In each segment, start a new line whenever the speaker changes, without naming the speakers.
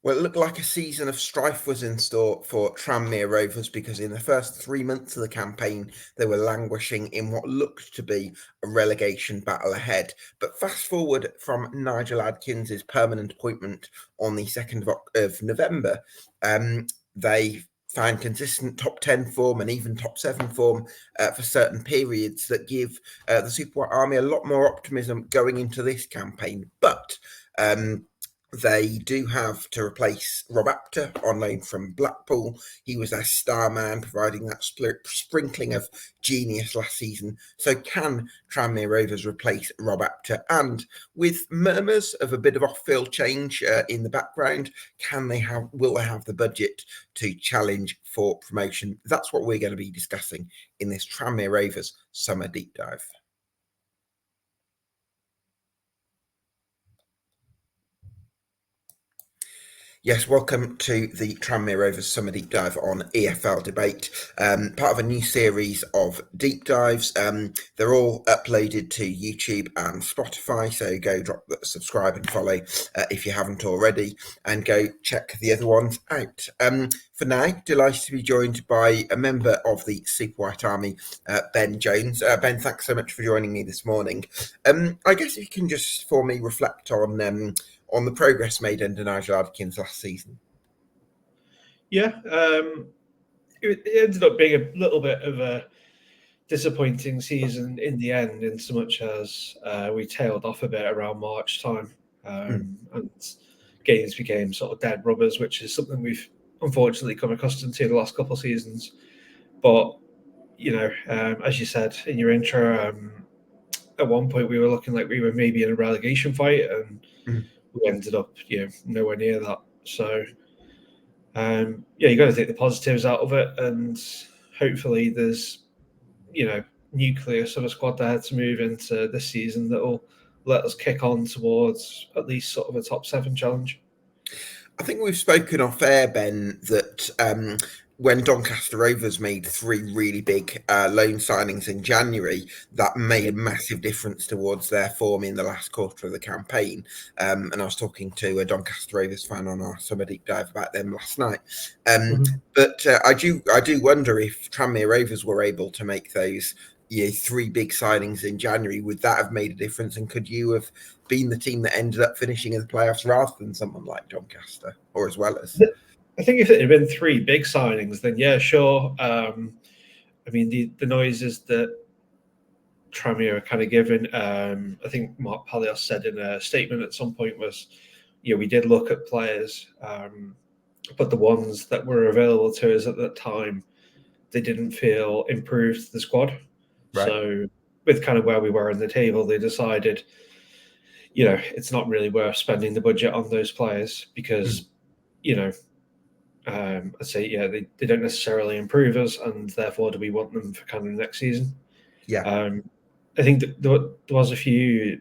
Well, it looked like a season of strife was in store for Tranmere Rovers because in the first 3 months of the campaign, they were languishing in what looked to be a relegation battle ahead. But fast forward from Nigel Adkins' permanent appointment on the 2nd of November, they find consistent top 10 form and even top 7 form for certain periods that give the Super White Army a lot more optimism going into this campaign. But they do have to replace Rob Apter on loan from Blackpool. He was their star man, providing that sprinkling of genius last season. So can Tranmere Rovers replace Rob Apter? And with murmurs of a bit of off-field change in the background, will they have the budget to challenge for promotion? That's what we're going to be discussing in this Tranmere Rovers summer deep dive. Yes, welcome to the Tranmere Rovers Summer Deep Dive on EFL Debate, part of a new series of deep dives. They're all uploaded to YouTube and Spotify, so go subscribe and follow if you haven't already, and go check the other ones out. For now, delighted to be joined by a member of the Super White Army, Ben Jones. Ben, thanks so much for joining me this morning. I guess if you can just, for me, reflect on the progress made under Nigel Adkins last season.
Yeah, it ended up being a little bit of a disappointing season in the end, in so much as we tailed off a bit around March time, and games became sort of dead rubbers, which is something we've unfortunately come accustomed to the last couple of seasons. But, you know, as you said in your intro, at one point we were looking like we were maybe in a relegation fight, and we ended up, nowhere near that. So, you got to take the positives out of it, and hopefully there's, nucleus of a squad there to move into this season that will let us kick on towards at least sort of a top 7 challenge.
I think we've spoken off air, Ben, that when Doncaster Rovers made 3 really big loan signings in January, that made a massive difference towards their form in the last quarter of the campaign. And I was talking to a Doncaster Rovers fan on our summer deep dive about them last night. But I do wonder if Tranmere Rovers were able to make those 3 big signings in January, would that have made a difference? And could you have been the team that ended up finishing in the playoffs rather than someone like Doncaster, or as well as?
I think if it had been 3 big signings, then yeah, sure. I mean, the noises that Tranmere are kind of given, I think Mark Palios said in a statement at some point was, we did look at players, but the ones that were available to us at that time, they didn't feel improved the squad. Right. So with kind of where we were in the table, they decided, it's not really worth spending the budget on those players because, I'd say, they don't necessarily improve us, and therefore do we want them for kind of next season?
Yeah.
I think that there was a few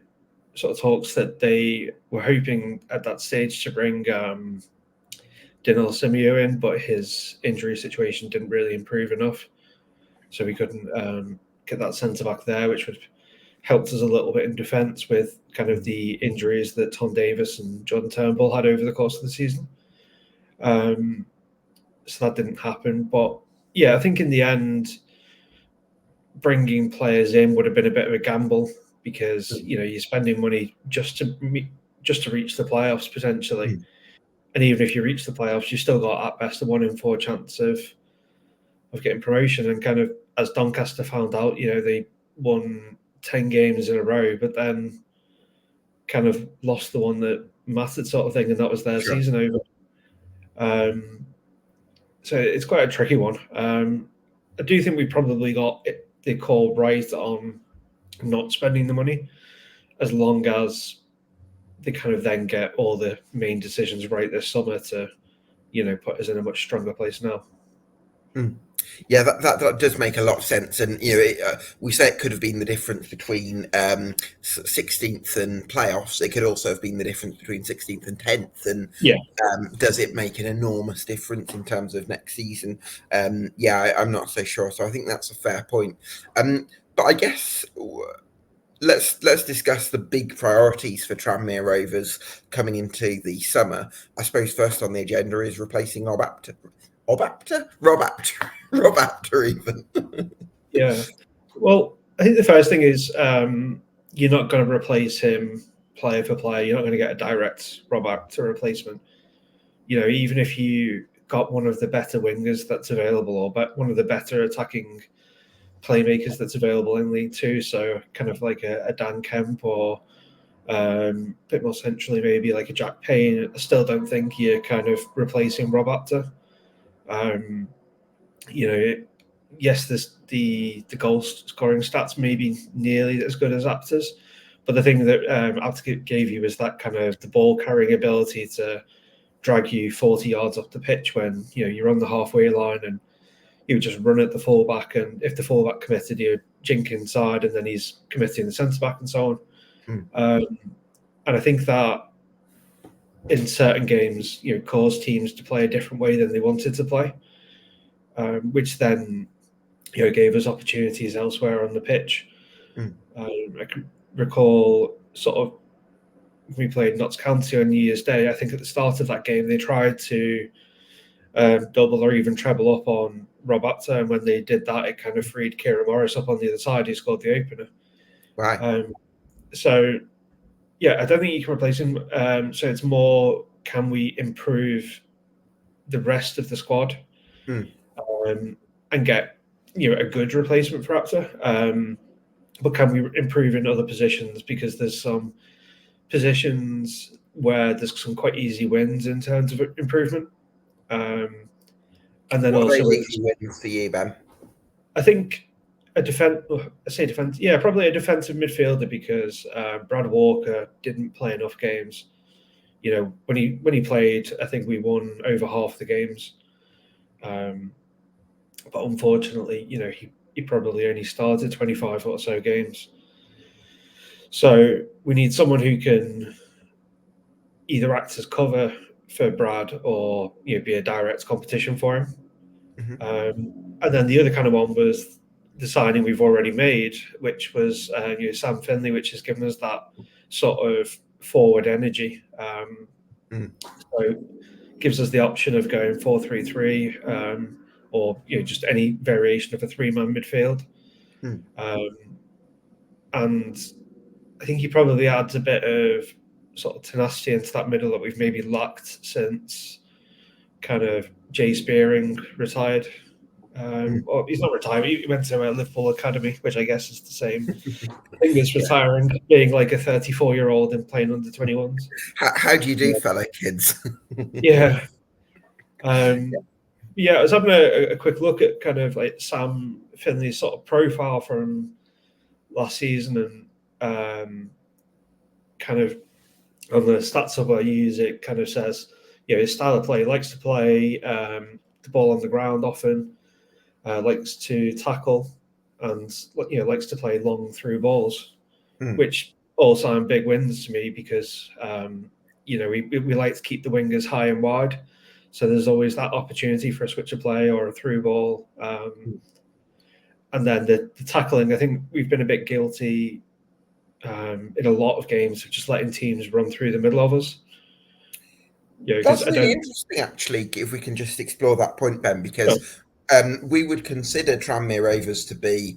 sort of talks that they were hoping at that stage to bring Dinil Simeo in, but his injury situation didn't really improve enough. So we couldn't get that centre back there, which would helped us a little bit in defence with kind of the injuries that Tom Davis and Jordan Turnbull had over the course of the season. So that didn't happen. But yeah, I think in the end, bringing players in would have been a bit of a gamble because you're spending money just to reach the playoffs potentially, and even if you reach the playoffs, you still got at best a 1 in 4 chance of getting promotion. And kind of as Doncaster found out, they won 10 games in a row, but then kind of lost the one that mattered, sort of thing, and that was their season over. So it's quite a tricky one. I do think we probably got the call right on not spending the money, as long as they kind of then get all the main decisions right this summer to, put us in a much stronger place now.
Yeah, that does make a lot of sense, and we say it could have been the difference between 16th and playoffs. It could also have been the difference between 16th and 10th, and does it make an enormous difference in terms of next season? I'm not so sure. So I think that's a fair point. But I guess let's discuss the big priorities for Tranmere Rovers coming into the summer. I suppose first on the agenda is replacing Rob Apter. Rob Apter even.
Yeah. Well, I think the first thing is you're not going to replace him player for player. You're not going to get a direct Rob Apter replacement. Even if you got one of the better wingers that's available, or one of the better attacking playmakers that's available in League Two, so kind of like a Dan Kemp, or a bit more centrally maybe like a Jack Payne, I still don't think you're kind of replacing Rob Apter. Yes, the goal scoring stats maybe nearly as good as Apter's, but the thing that Apter gave you is that kind of the ball carrying ability to drag you 40 yards up the pitch when you're on the halfway line, and he would just run at the fullback, and if the fullback committed, he'd jink inside, and then he's committing the centre back and so on. And I think that in certain games, caused teams to play a different way than they wanted to play, which then gave us opportunities elsewhere on the pitch. I can recall sort of we played Notts County on New Year's Day. I think at the start of that game they tried to double or even treble up on Rob Apter, and when they did that, it kind of freed Kieran Morris up on the other side, who scored the opener.
Right.
So, yeah, I don't think you can replace him. So it's more, can we improve the rest of the squad and get a good replacement for Apter? But can we improve in other positions? Because there's some positions where there's some quite easy wins in terms of improvement. And then
what
also,
are they easy wins for you, Ben?
I think probably a defensive midfielder, because Brad Walker didn't play enough games. When he played, I think we won over half the games. But unfortunately, he probably only started 25 or so games. So we need someone who can either act as cover for Brad or be a direct competition for him. And then the other kind of one was the signing we've already made, which was Sam Finley, which has given us that sort of forward energy. So gives us the option of going 4-3-3, or just any variation of a three-man midfield. And I think he probably adds a bit of sort of tenacity into that middle that we've maybe lacked since kind of Jay Spearing retired. Or he's not retired. He went to a Liverpool Academy, which I guess is the same thing as retiring, being like a 34-year-old and playing under 21s.
How do you do, fellow kids?
Yeah. Yeah, I was having a quick look at kind of like Sam Finley's sort of profile from last season, and kind of on the stats hub I use, it kind of says, his style of play, he likes to play the ball on the ground often, likes to tackle, and likes to play long through balls, which all sound big wins to me, because we like to keep the wingers high and wide, so there's always that opportunity for a switch of play or a through ball. And then the tackling, I think we've been a bit guilty in a lot of games of just letting teams run through the middle of us.
That's really interesting, actually, if we can just explore that point, Ben, because we would consider Tranmere Rovers to be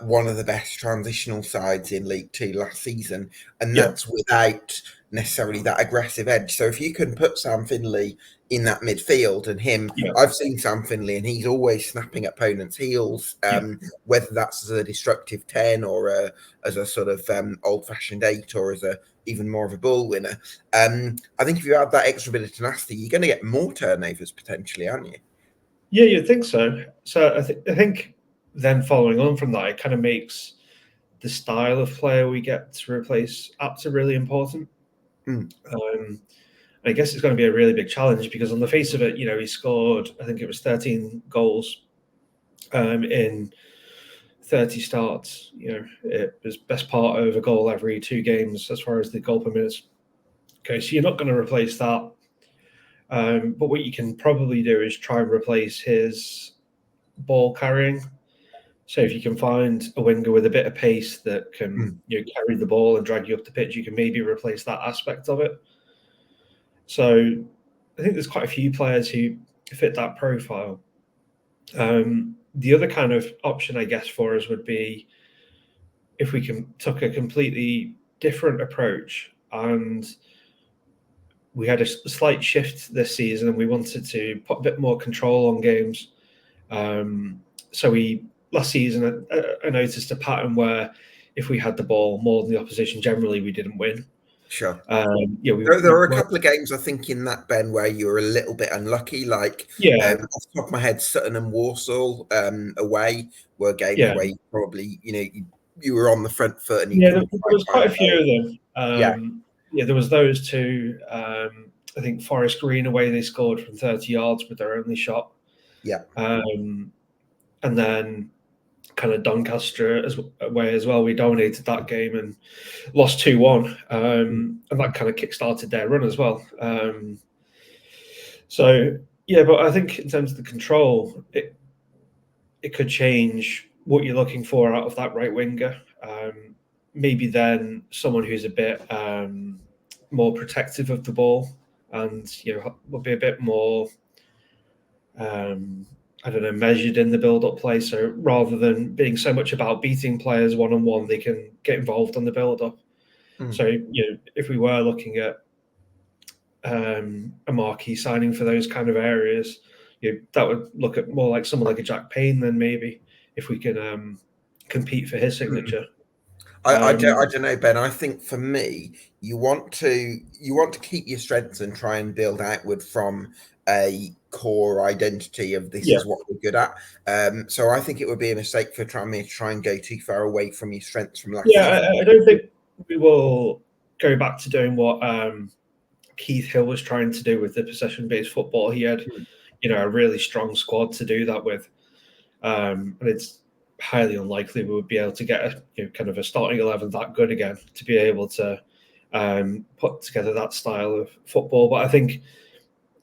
one of the best transitional sides in League Two last season, and that's without necessarily that aggressive edge. So if you can put Sam Finley in that midfield, and I've seen Sam Finley, and he's always snapping opponents' heels, whether that's as a destructive 10 or as a sort of old-fashioned 8, or as a even more of a ball winner. I think if you add that extra bit of tenacity, you're going to get more turnovers potentially, aren't you?
Yeah, you'd think so. So I think then following on from that, it kind of makes the style of player we get to replace Apter really important. I guess it's going to be a really big challenge, because on the face of it, he scored, I think it was 13 goals in 30 starts. It was best part of a goal every 2 games as far as the goal per minute. Okay, so you're not going to replace that. But what you can probably do is try and replace his ball carrying, So if you can find a winger with a bit of pace that can carry the ball and drag you up the pitch, you can maybe replace that aspect of it. So I think there's quite a few players who fit that profile. The other kind of option, I guess, for us would be if we took a completely different approach and we had a slight shift this season and we wanted to put a bit more control on games. So last season, I noticed a pattern where if we had the ball more than the opposition, generally we didn't win.
Sure.
There
were a couple of games, I think, in that, Ben, where you were a little bit unlucky. Like, off the top of my head, Sutton and Walsall away were games where you probably, you were on the front foot. And
there was quite a few of them. There was those two. I think Forest Green away, they scored from 30 yards with their only shot.
Yeah.
And then kind of Doncaster away as well. We dominated that game and lost 2-1. And that kind of kick-started their run as well. But I think in terms of the control, it could change what you're looking for out of that right winger. Maybe then someone who's a bit more protective of the ball and will be a bit more measured in the build-up play. So rather than being so much about beating players one-on-one, they can get involved on the build-up. So if we were looking at a marquee signing for those kind of areas, that would look at more like someone like a Jack Payne then maybe, if we can compete for his signature.
I don't know, Ben. I think for me, you want to keep your strengths and try and build outward from a core identity of this is what we're good at. So I think it would be a mistake for Tranmere to try and go too far away from your strengths from last season.
I don't think we will go back to doing what Keith Hill was trying to do with the possession-based football. He had, a really strong squad to do that with, and it's highly unlikely we would be able to get kind of a starting 11 that good again to be able to put together that style of football. But I think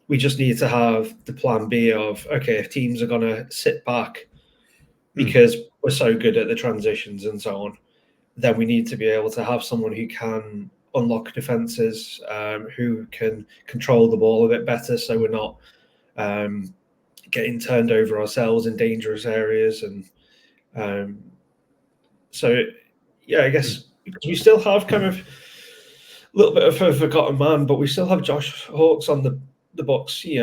we just need to have the plan B of, okay, if teams are going to sit back because we're so good at the transitions and so on, then we need to be able to have someone who can unlock defenses, who can control the ball a bit better, so we're not getting turned over ourselves in dangerous areas. And I guess we still have kind of a little bit of a forgotten man, but we still have Josh Hawkes on the books, he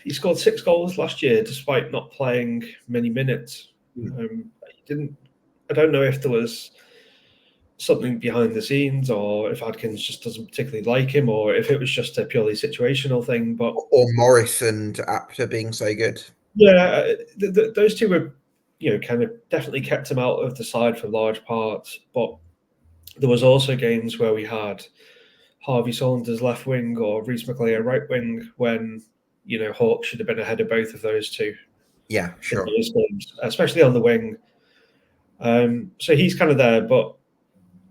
scored 6 goals last year despite not playing many minutes. I don't know if there was something behind the scenes or if Adkins just doesn't particularly like him or if it was just a purely situational thing.
Or Morris and Apter being so good.
Yeah, those two were, kind of definitely kept him out of the side for large parts. But there was also games where we had Harvey Saunders left wing or Reece McLeod right wing when, Hawke should have been ahead of both of those two.
Yeah, sure.
In those games, especially on the wing. So he's kind of there, but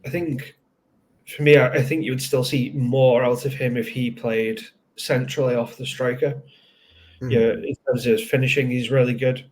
I think for me, I think you would still see more out of him if he played centrally off the striker. In terms of his finishing, he's really good.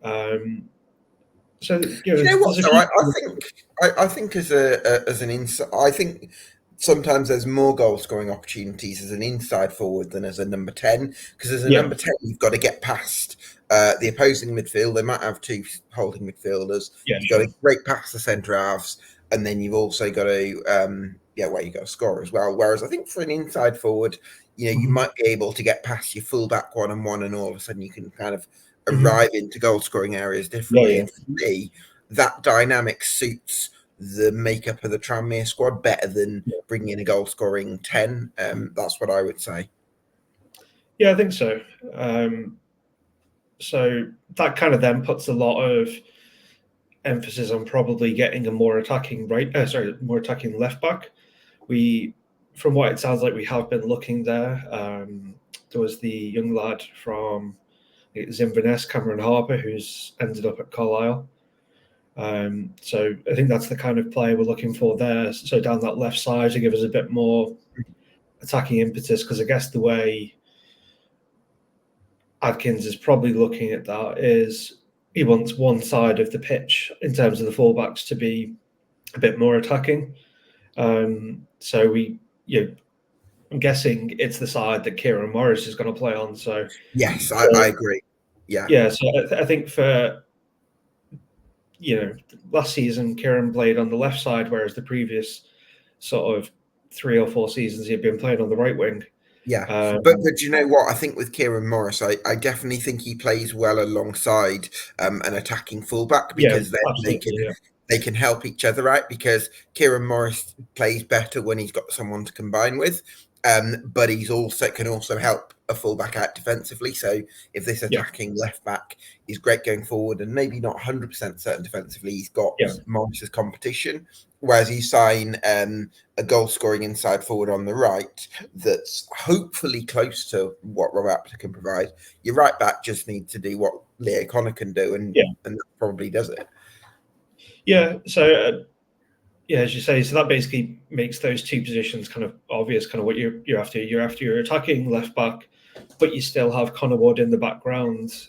So
you know what? Though, I think as an inside, I think sometimes there's more goal scoring opportunities as an inside forward than as a number 10. Because as a number 10, you've got to get past the opposing midfield. They might have 2 holding midfielders. You've got to break past the centre halves, and then you've also got to you got to score as well. Whereas I think for an inside forward, you might be able to get past your fullback 1-on-1, and all of a sudden you can kind of arrive into goal scoring areas differently. And for me, that dynamic suits the makeup of the Tranmere squad better than bringing in a goal scoring 10. That's what I would say.
Yeah, I think so. So that kind of then puts a lot of emphasis on probably getting a more attacking left back. From what it sounds like, we have been looking there. There was the young lad from Inverness, Cameron Harper, who's ended up at Carlisle. So I think that's the kind of player we're looking for there. So down that left side to give us a bit more attacking impetus, because I guess the way Adkins is probably looking at that is he wants one side of the pitch in terms of the fullbacks to be a bit more attacking. So I'm guessing it's the side that Kieran Morris is going to play on. So
yes, I agree. Yeah,
so I think for last season Kieran played on the left side, whereas the previous sort of 3 or 4 seasons he'd been playing on the right wing.
Yeah, but you know what? I think with Kieran Morris, I definitely think he plays well alongside an attacking fullback, because then they can help each other out, because Kieran Morris plays better when he's got someone to combine with, but he's also can also help a fullback out defensively. So if this attacking left back is great going forward and maybe not 100% certain defensively, he's got Morris's competition. Whereas you sign a goal scoring inside forward on the right that's hopefully close to what Rob Apter can provide, your right back just needs to do what Leo Connor can do, and that probably does it.
Yeah, so as you say, so that basically makes those two positions kind of obvious, kind of what you're after. You're after your attacking left back, but you still have Connor Wood in the background.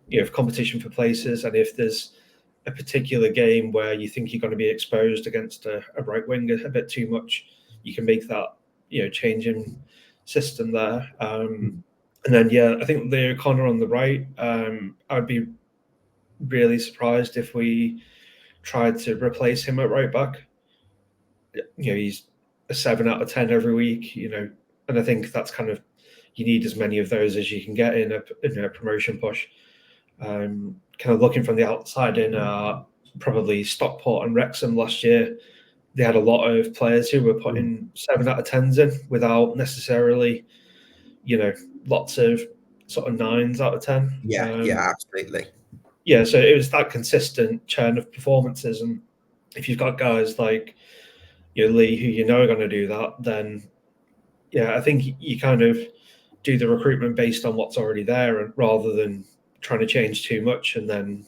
You have competition for places, and if there's a particular game where you think you're going to be exposed against a right winger a bit too much, you can make that change in system there. And then I think Leo Connor on the right. I'd be really surprised if we tried to replace him at right back. He's a 7 out of 10 every week. And I think that's kind of, you need as many of those as you can get in a promotion push. Kind of looking from the outside in, probably Stockport and Wrexham last year, they had a lot of players who were putting 7 out of 10s in without necessarily, lots of sort of 9s out of 10.
Yeah, absolutely.
Yeah, so it was that consistent churn of performances, and if you've got guys like Lee who are going to do that, then I think you kind of do the recruitment based on what's already there, and rather than trying to change too much. And then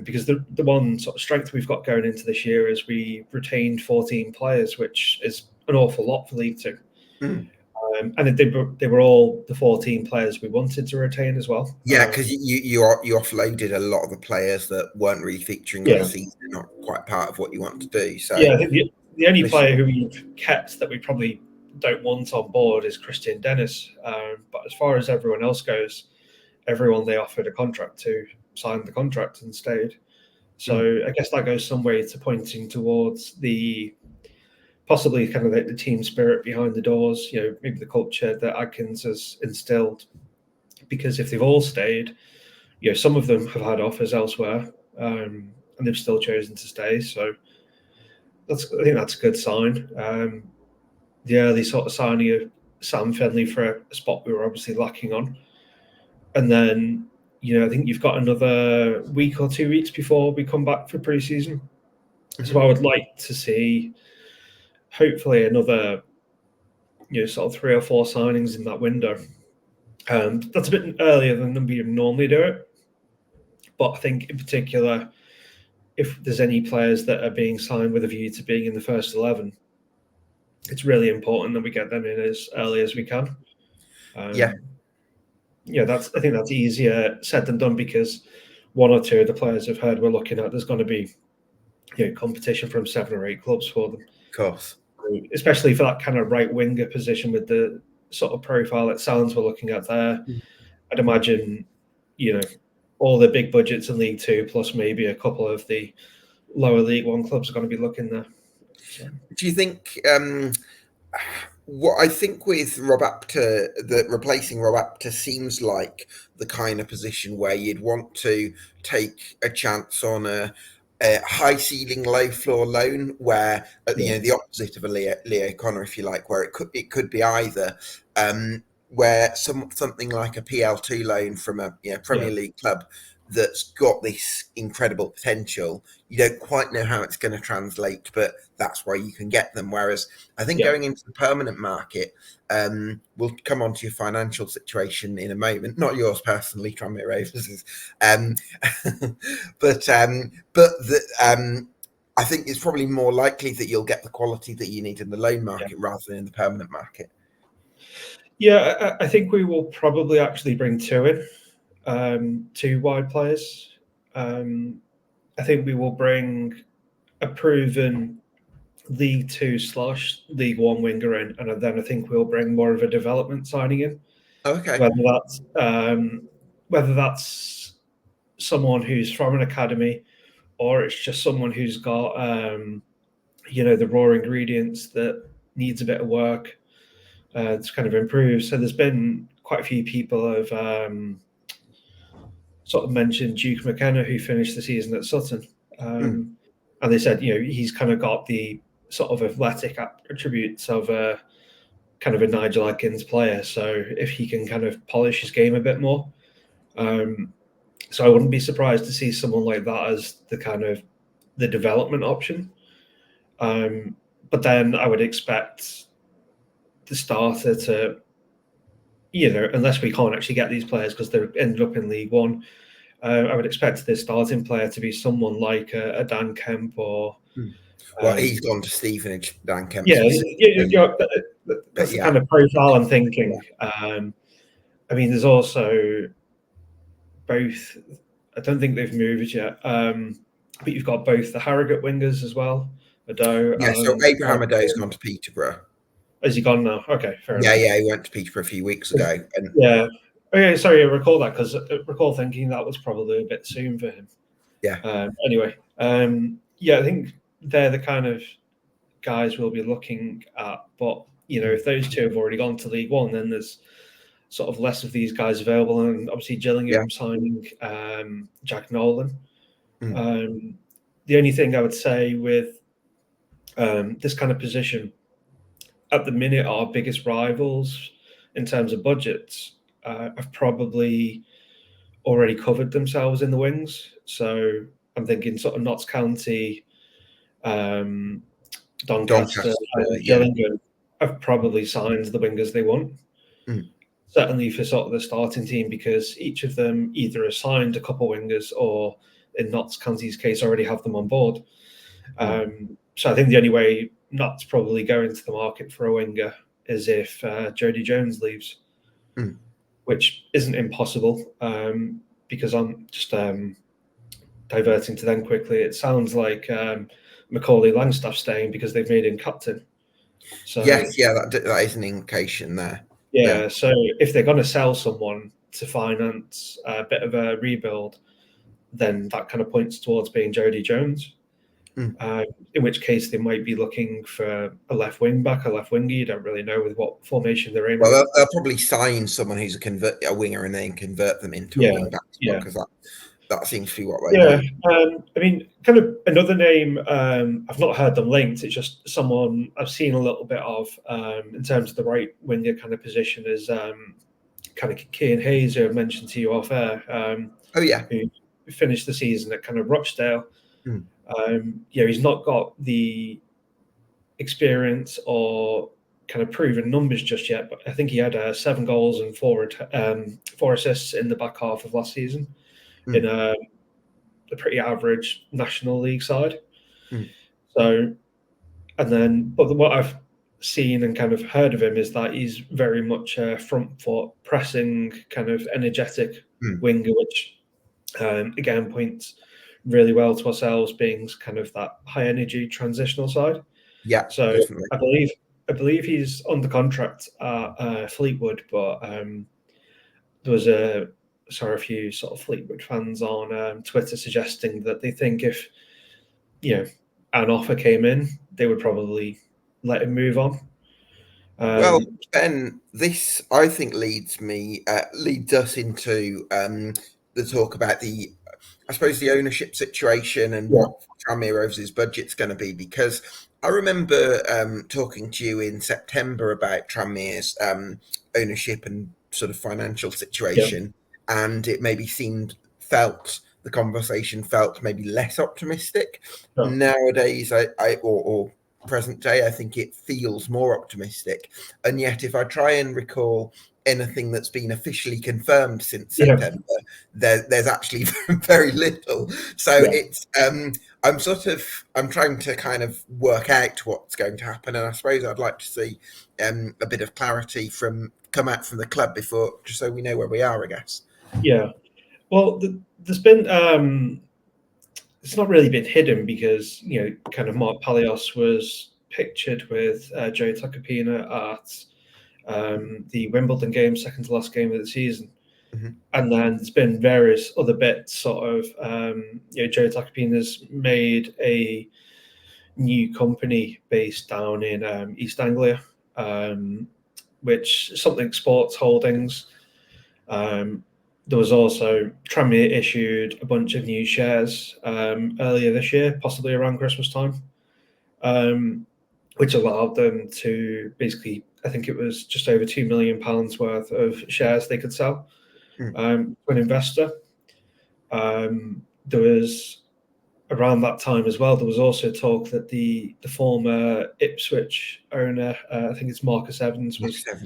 because the one sort of strength we've got going into this year is we retained 14 players, which is an awful lot for League Two. And they were all the 14 players we wanted to retain as well.
Yeah, because you offloaded a lot of the players that weren't really featuring last season, not quite part of what you want to do. So
I think the only player who we've kept that we probably don't want on board is Christian Dennis. But as far as everyone else goes, everyone they offered a contract to signed the contract and stayed. So I guess that goes some way to pointing towards the possibly kind of the team spirit behind the doors, maybe the culture that Adkins has instilled. Because if they've all stayed, some of them have had offers elsewhere, and they've still chosen to stay. So I think that's a good sign. The early sort of signing of Sam Fenley for a spot we were obviously lacking on. And then, I think you've got another week or 2 weeks before we come back for pre-season. So I would like to see hopefully another, sort of 3 or 4 signings in that window. That's a bit earlier than we normally do it. But I think in particular, if there's any players that are being signed with a view to being in the first 11, it's really important that we get them in as early as we can. I think that's easier said than done, because 1 or 2 of the players I've heard we're looking at, there's going to be competition from 7 or 8 clubs for them.
Of course.
Especially for that kind of right winger position with the sort of profile it sounds we're looking at there. I'd imagine, all the big budgets in League Two plus maybe a couple of the lower League One clubs are going to be looking there. So.
Do you think what I think with Rob Apter, that replacing Rob Apter seems like the kind of position where you'd want to take a chance on a high ceiling, low floor loan, where the opposite of a Leo Connor, if you like, where it could be either, where something like a PL2 loan from a Premier League club that's got this incredible potential. You don't quite know how it's going to translate, but that's where you can get them. Whereas I think going into the permanent market, we'll come on to your financial situation in a moment. Not yours personally, Tranmere Rovers, but I think it's probably more likely that you'll get the quality that you need in the loan market rather than in the permanent market.
Yeah, I think we will probably actually bring 2 in. two wide players. I think we will bring a proven League Two / League One winger in, and then I think we'll bring more of a development signing in.
Okay.
Whether that's someone who's from an academy, or it's just someone who's got the raw ingredients that needs a bit of work to kind of improve. So there's been quite a few people have sort of mentioned Duke McKenna, who finished the season at Sutton, and they said he's kind of got the sort of athletic attributes of a kind of a Nigel Adkins player. So if he can kind of polish his game a bit more, so I wouldn't be surprised to see someone like that as the kind of the development option. But then I would expect the starter to, unless we can't actually get these players because they're ended up in League One, I would expect the starting player to be someone like a Dan Kemp or.
Well, he's gone to Stevenage, Dan Kemp.
That's the kind of profile I'm thinking. Yeah. I mean, there's also both. I don't think they've moved yet, but you've got both the Harrogate wingers as well. Ado.
Yeah, so Abraham Ado's gone to Peterborough.
Has he gone now? Okay, fair enough.
Yeah, he went to Peterborough a few weeks ago.
Yeah. Okay, sorry, I recall that because I recall thinking that was probably a bit soon for him.
Yeah.
Anyway, I think they're the kind of guys we'll be looking at. But, if those two have already gone to League One, then there's sort of less of these guys available. And obviously Gillingham signing Jack Nolan. The only thing I would say with this kind of position, at the minute, our biggest rivals in terms of budgets have probably already covered themselves in the wings. So I'm thinking sort of Notts County, Doncaster, Gillingham have probably signed the wingers they want. Certainly for sort of the starting team, because each of them either has signed a couple wingers or, in Notts County's case, already have them on board. So I think the only way Notts probably go into the market for a winger is if Jody Jones leaves, which isn't impossible, because I'm just diverting to them quickly. It sounds like Macaulay Langstaff staying because they've made him captain. So
yes, that is an indication there.
Yeah, so if they're going to sell someone to finance a bit of a rebuild, then that kind of points towards being Jody Jones. In which case they might be looking for a left wing back, a left winger. You don't really know with what formation they're aiming.
Well, they'll probably sign someone who's a winger and then convert them into a wing back because that seems to be what they do.
I mean, kind of another name, I've not heard them linked. It's just someone I've seen a little bit of in terms of the right winger kind of position is kind of Cian Hayes, who I mentioned to you off air. Who finished the season at kind of Rochdale. He's not got the experience or kind of proven numbers just yet, but I think he had 7 goals and 4 assists in the back half of last season in a pretty average National League side. So, but what I've seen and kind of heard of him is that he's very much a front foot pressing kind of energetic winger, which again points really well to ourselves being kind of that high energy transitional side.
Yeah.
So definitely. I believe he's under contract at Fleetwood, but there was a few sort of Fleetwood fans on Twitter suggesting that they think if an offer came in, they would probably let him move on.
Well, Ben, this I think leads us into the talk about the ownership situation and what Tranmere Rovers' budget's going to be, because I remember talking to you in September about Tranmere's ownership and sort of financial situation, and it maybe the conversation felt maybe less optimistic. Nowadays, or present day, I think it feels more optimistic. And yet, if I try and recall anything that's been officially confirmed since September, there's actually very little. So it's I'm trying to kind of work out what's going to happen, and I suppose I'd like to see a bit of clarity come out from the club before, just so we know where we are, I guess.
Yeah. Well, there's been it's not really been hidden because kind of Mark Palios was pictured with Joe Tacopina at the Wimbledon game, second to last game of the season.
Mm-hmm.
And then there's been various other bits, sort of, Joe Tacopina's made a new company based down in East Anglia, which something Sports Holdings. There was also Tranmere issued a bunch of new shares earlier this year, possibly around Christmas time, which allowed them to basically, I think it was just over £2 million worth of shares they could sell to an investor. There was around that time as well, there was also talk that the former Ipswich owner, I think it's Marcus Evans, was at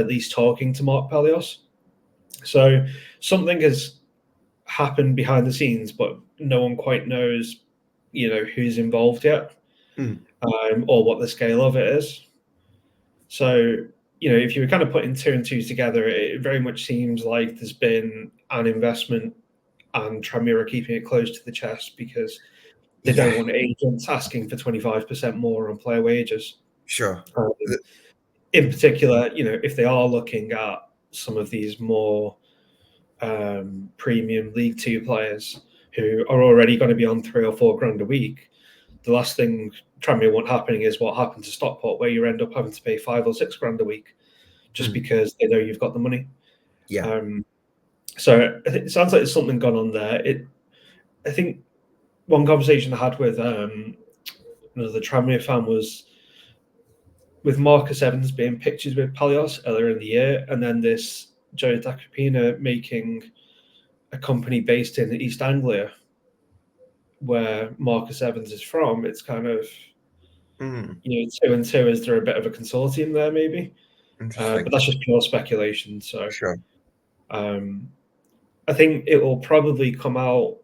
least talking to Mark Palios. So something has happened behind the scenes, but no one quite knows, who's involved yet, or what the scale of it is. So, if you were kind of putting two and two together, it very much seems like there's been an investment and Tranmere are keeping it close to the chest because they don't want agents asking for 25% more on player wages.
Sure.
In particular, if they are looking at some of these more premium League Two players who are already going to be on $3 or $4 grand a week, the last thing Tranmere want happening is what happened to Stockport, where you end up having to pay $5 or $6 grand a week just because they know you've got the money.
Yeah.
So it sounds like there's something gone on there. I think one conversation I had with another Tranmere fan was with Marcus Evans being pictured with Palios earlier in the year, and then this Joe Tacopina making a company based in East Anglia, where Marcus Evans is from. It's kind of, two and two. Is there a bit of a consortium there, maybe? But that's just pure speculation. So,
sure.
I think it will probably come out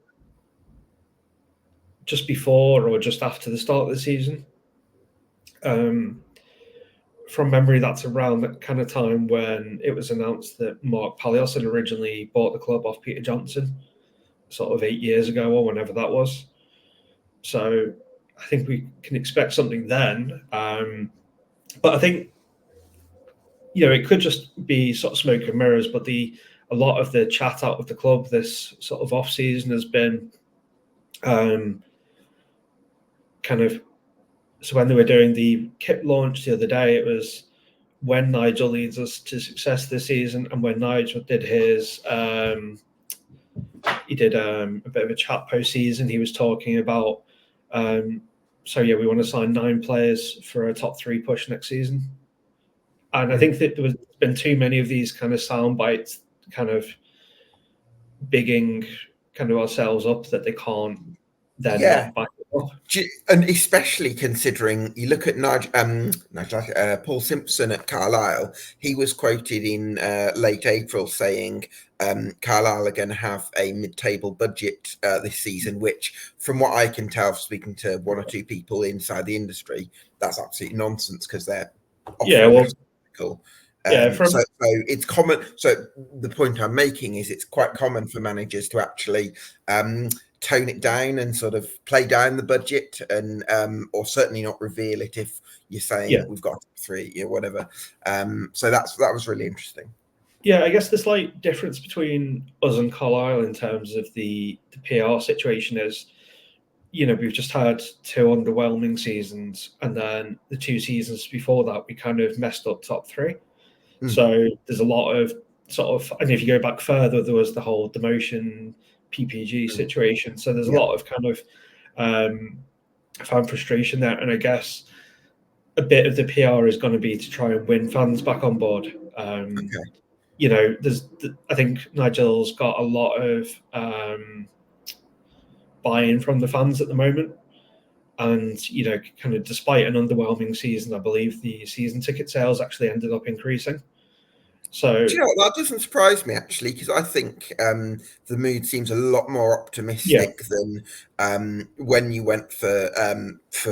just before or just after the start of the season. From memory, that's around that kind of time when it was announced that Mark Palios had originally bought the club off Peter Johnson, sort of 8 years ago or whenever that was. So I think we can expect something then. But I think, it could just be sort of smoke and mirrors, but a lot of the chat out of the club this sort of off season has been kind of, so when they were doing the kit launch the other day, it was when Nigel leads us to success this season, and when Nigel did his he did a bit of a chat post-season. He was talking about we want to sign 9 players for a top 3 push next season. And I think that there's been too many of these kind of sound bites, kind of bigging kind of ourselves up that they can't then not back it up.
And especially considering you look at Paul Simpson at Carlisle, he was quoted in late April saying Carlisle are going to have a mid-table budget this season, which, from what I can tell, speaking to one or two people inside the industry, that's absolutely nonsense because they're so it's common. So the point I'm making is it's quite common for managers to actually tone it down and sort of play down the budget, and or certainly not reveal it if you're saying we've got 3, whatever. So that was really interesting.
Yeah, I guess the slight difference between us and Carlisle in terms of the PR situation is, we've just had 2 underwhelming seasons, and then the 2 seasons before that we kind of messed up top 3. So there's a lot of sort of, and if you go back further, there was the whole demotion PPG situation. So there's a lot of kind of fan frustration there, and I guess a bit of the PR is going to be to try and win fans back on board. I think Nigel's got a lot of buy-in from the fans at the moment, and kind of despite an underwhelming season, I believe the season ticket sales actually ended up increasing. So
Do you know what? That doesn't surprise me actually, because I think the mood seems a lot more
yeah,
optimistic than when you went for,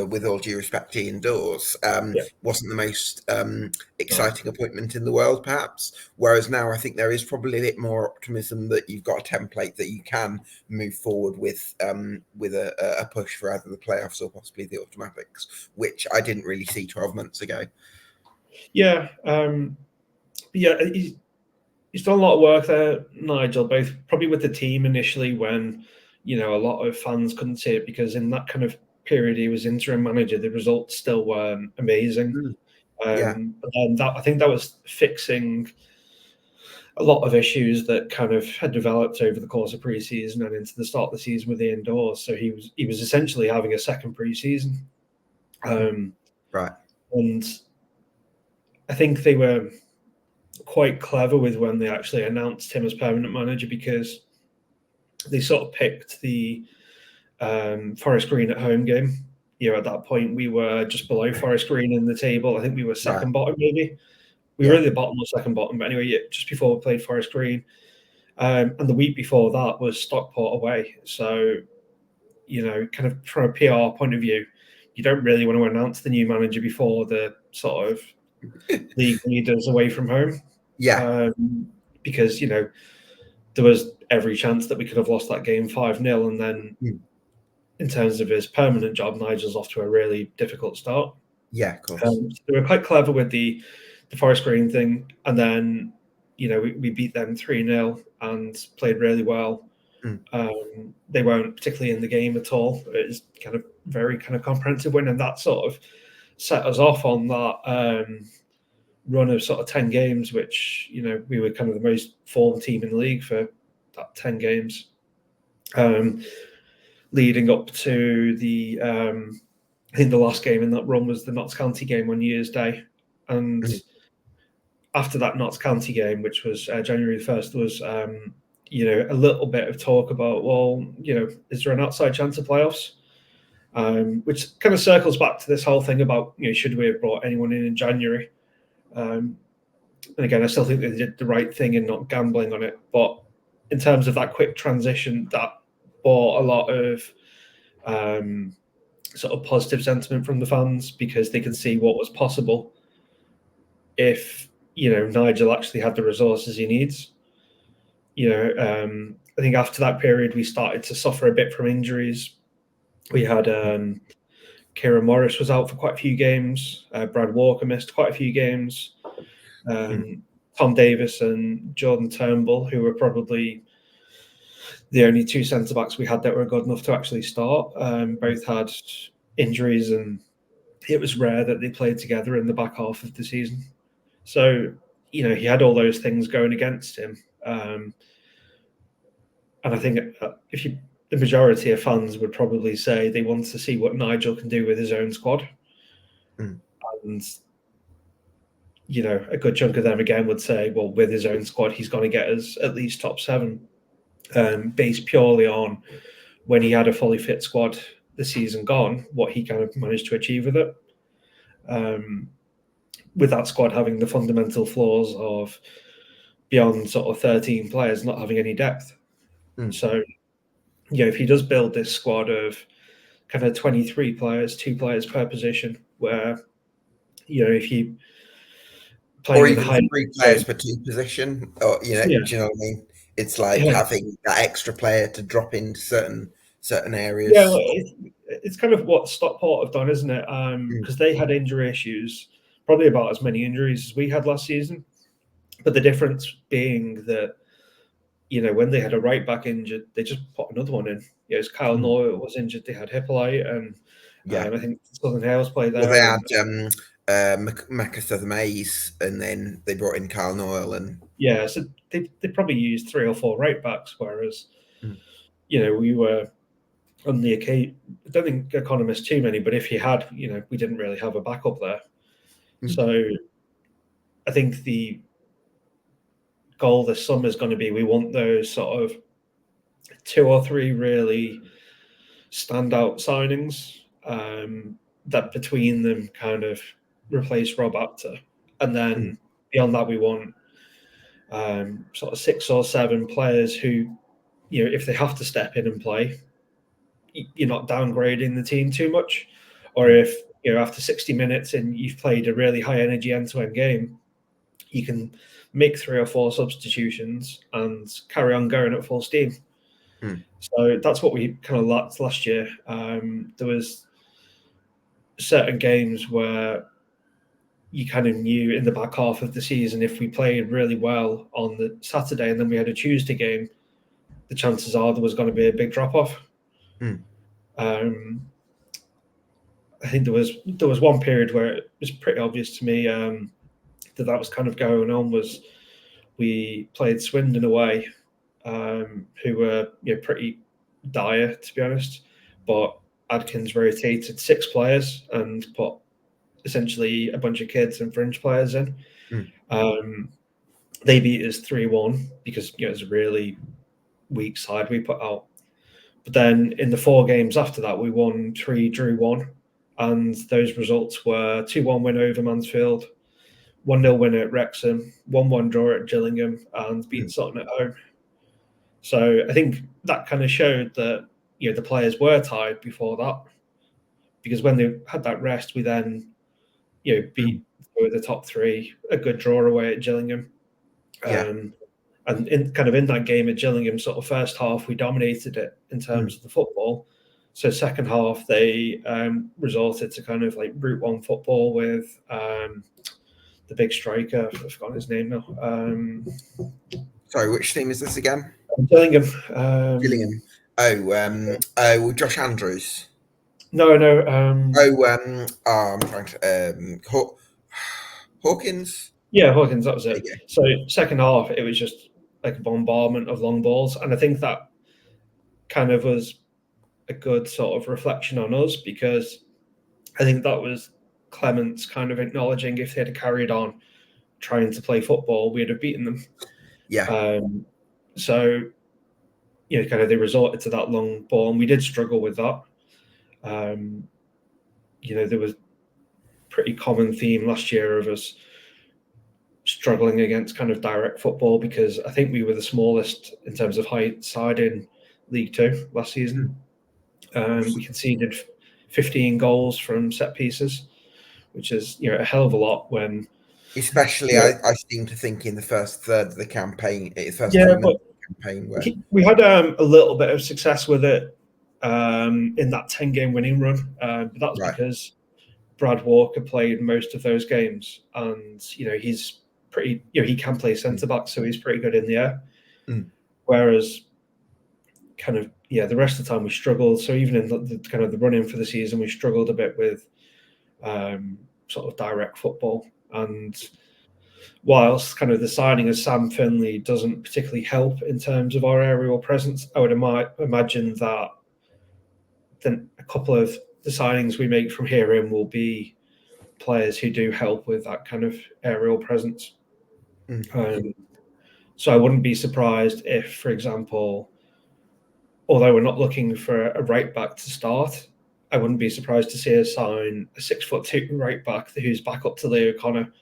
with all due respect, Ian Dawes.
yeah,
Wasn't the most
no.
exciting appointment in the world, perhaps. Whereas now, I think there is probably a bit more optimism that you've got a template that you can move forward with a push for either the playoffs or possibly the automatics, which I didn't really see 12 months ago.
Yeah, yeah. He's done a lot of work there, Nigel, both probably with the team initially when, a lot of fans couldn't see it because in that kind of period he was interim manager, the results still weren't amazing.
Mm, yeah.
But then I think that was fixing a lot of issues that kind of had developed over the course of pre-season and into the start of the season with the indoors. So he was essentially having a second pre-season.
Mm,
Um,
right.
and I think they were quite clever with when they actually announced him as permanent manager because they sort of picked the Forest Green at home game. At that point, we were just below Forest Green in the table. I think we were
Right.
second bottom, maybe. We were
Yeah.
at the bottom or second bottom, but anyway, yeah, just before we played Forest Green. And the week before that was Stockport away. So, kind of from a PR point of view, you don't really want to announce the new manager before the sort of league leaders away from home.
Yeah.
Because, there was every chance that we could have lost that game 5-0. And then
Mm,
in terms of his permanent job, Nigel's off to a really difficult start.
yeah, of course.
So they were quite clever with the Forest Green thing. And then, we beat them 3-0 and played really well.
Mm,
They weren't particularly in the game at all. It was kind of very kind of comprehensive win. And that sort of set us off on that run of sort of 10 games, which, we were kind of the most formed team in the league for that 10 games. Leading up to I think the last game in that run was the Notts County game on New Year's Day. And
mm,
after that Notts County game, which was January the 1st, there was, a little bit of talk about, well, is there an outside chance of playoffs? Which kind of circles back to this whole thing about, should we have brought anyone in January? And again, I still think they did the right thing in not gambling on it. But in terms of that quick transition, that brought a lot of sort of positive sentiment from the fans because they could see what was possible if Nigel actually had the resources he needs. I think after that period we started to suffer a bit from injuries. We had Kieran Morris was out for quite a few games. Brad Walker missed quite a few games.
mm,
Tom Davis and Jordan Turnbull, who were probably the only two centre backs we had that were good enough to actually start, both had injuries, and it was rare that they played together in the back half of the season. So, he had all those things going against him. And I think the majority of fans would probably say they want to see what Nigel can do with his own squad.
mm,
And, a good chunk of them again would say, well, with his own squad, he's going to get us at least top 7, based purely on when he had a fully fit squad the season gone, what he kind of managed to achieve with it. With that squad having the fundamental flaws of beyond sort of 13 players not having any depth.
mm.
So, if he does build this squad of kind of 23 players, 2 players per position, where, if you
Or
playing in a
even
high
three
game,
players per two position, or
yeah,
do you know what I mean? It's like
yeah,
having that extra player to drop into certain
yeah. Well,
areas.
it's kind of what Stockport have done, isn't it?
Mm,
Because they had injury issues, probably about as many injuries as we had last season. But the difference being that, when they had a right back injured, they just put another one in. As Kyle
mm,
Noah was injured, they had Hippolyte, and
yeah.
I think Southern Hales played
Well, they
there.
had
And
Macassar Mays, and then they brought in Carl Noyle, and
yeah, so they probably used 3 or 4 right backs, whereas,
mm,
we were on the occasion. I don't think economists too many, but if you had, we didn't really have a backup there.
mm,
So I think the goal this summer is going to be we want those sort of 2 or 3 really standout signings, that between them kind of replace Rob Apter. And
mm,
then beyond that, we want sort of 6 or 7 players who, if they have to step in and play, you're not downgrading the team too much. Or if, after 60 minutes and you've played a really high energy end-to-end game, you can make 3 or 4 substitutions and carry on going at full steam. So that's what we kind of lacked last year. There was certain games where you kind of knew in the back half of the season, if we played really well on the Saturday and then we had a Tuesday game, the chances are there was going to be a big drop off. I think there was one period where it was pretty obvious to me that was kind of going on. Was we played Swindon away, who were pretty dire, to be honest, but Adkins rotated 6 players and put essentially a bunch of kids and fringe players in. They beat us 3-1 because it was a really weak side we put out. But then in the 4 games after that, we won 3, drew 1, and those results were 2-1 win over Mansfield, 1-0 win at Wrexham, 1-1 draw at Gillingham, and beat Sutton at home. So I think that kind of showed that the players were tired before that, because when they had that rest, we then beat the top 3, a good draw away at Gillingham. And in that game at Gillingham, sort of first half, we dominated it in terms of the football. So second half, they resorted to kind of like Route 1 football with the big striker. I've forgotten his name now.
Sorry, which team is this again?
Gillingham.
Gillingham. Josh Andrews.
No.
I'm trying to. Hawkins.
Yeah, Hawkins. That was it. So second half, it was just like a bombardment of long balls, and I think that kind of was a good sort of reflection on us, because I think that was Clements kind of acknowledging if they had carried on trying to play football, we'd have beaten them. So kind of they resorted to that long ball, and we did struggle with that. There was pretty common theme last year of us struggling against kind of direct football, because I think we were the smallest in terms of height side in League 2 last season. We conceded 15 goals from set pieces, which is a hell of a lot when.
Especially, I seem to think in the first third of the campaign, first 3 months of the campaign, where
we had a little bit of success with it in that 10-game winning run, but that was because Brad Walker played most of those games, and he's pretty. He can play centre back, so he's pretty good in the air. Whereas, kind of the rest of the time we struggled. So even in the kind of the run in for the season, we struggled a bit with sort of direct football. And whilst kind of the signing of Sam Finley doesn't particularly help in terms of our aerial presence, I would imagine that then a couple of the signings we make from here in will be players who do help with that kind of aerial presence. So I wouldn't be surprised if, for example, although we're not looking for a right back to start, I wouldn't be surprised to see us sign a 6'2" right back who's back up to Leo Connor,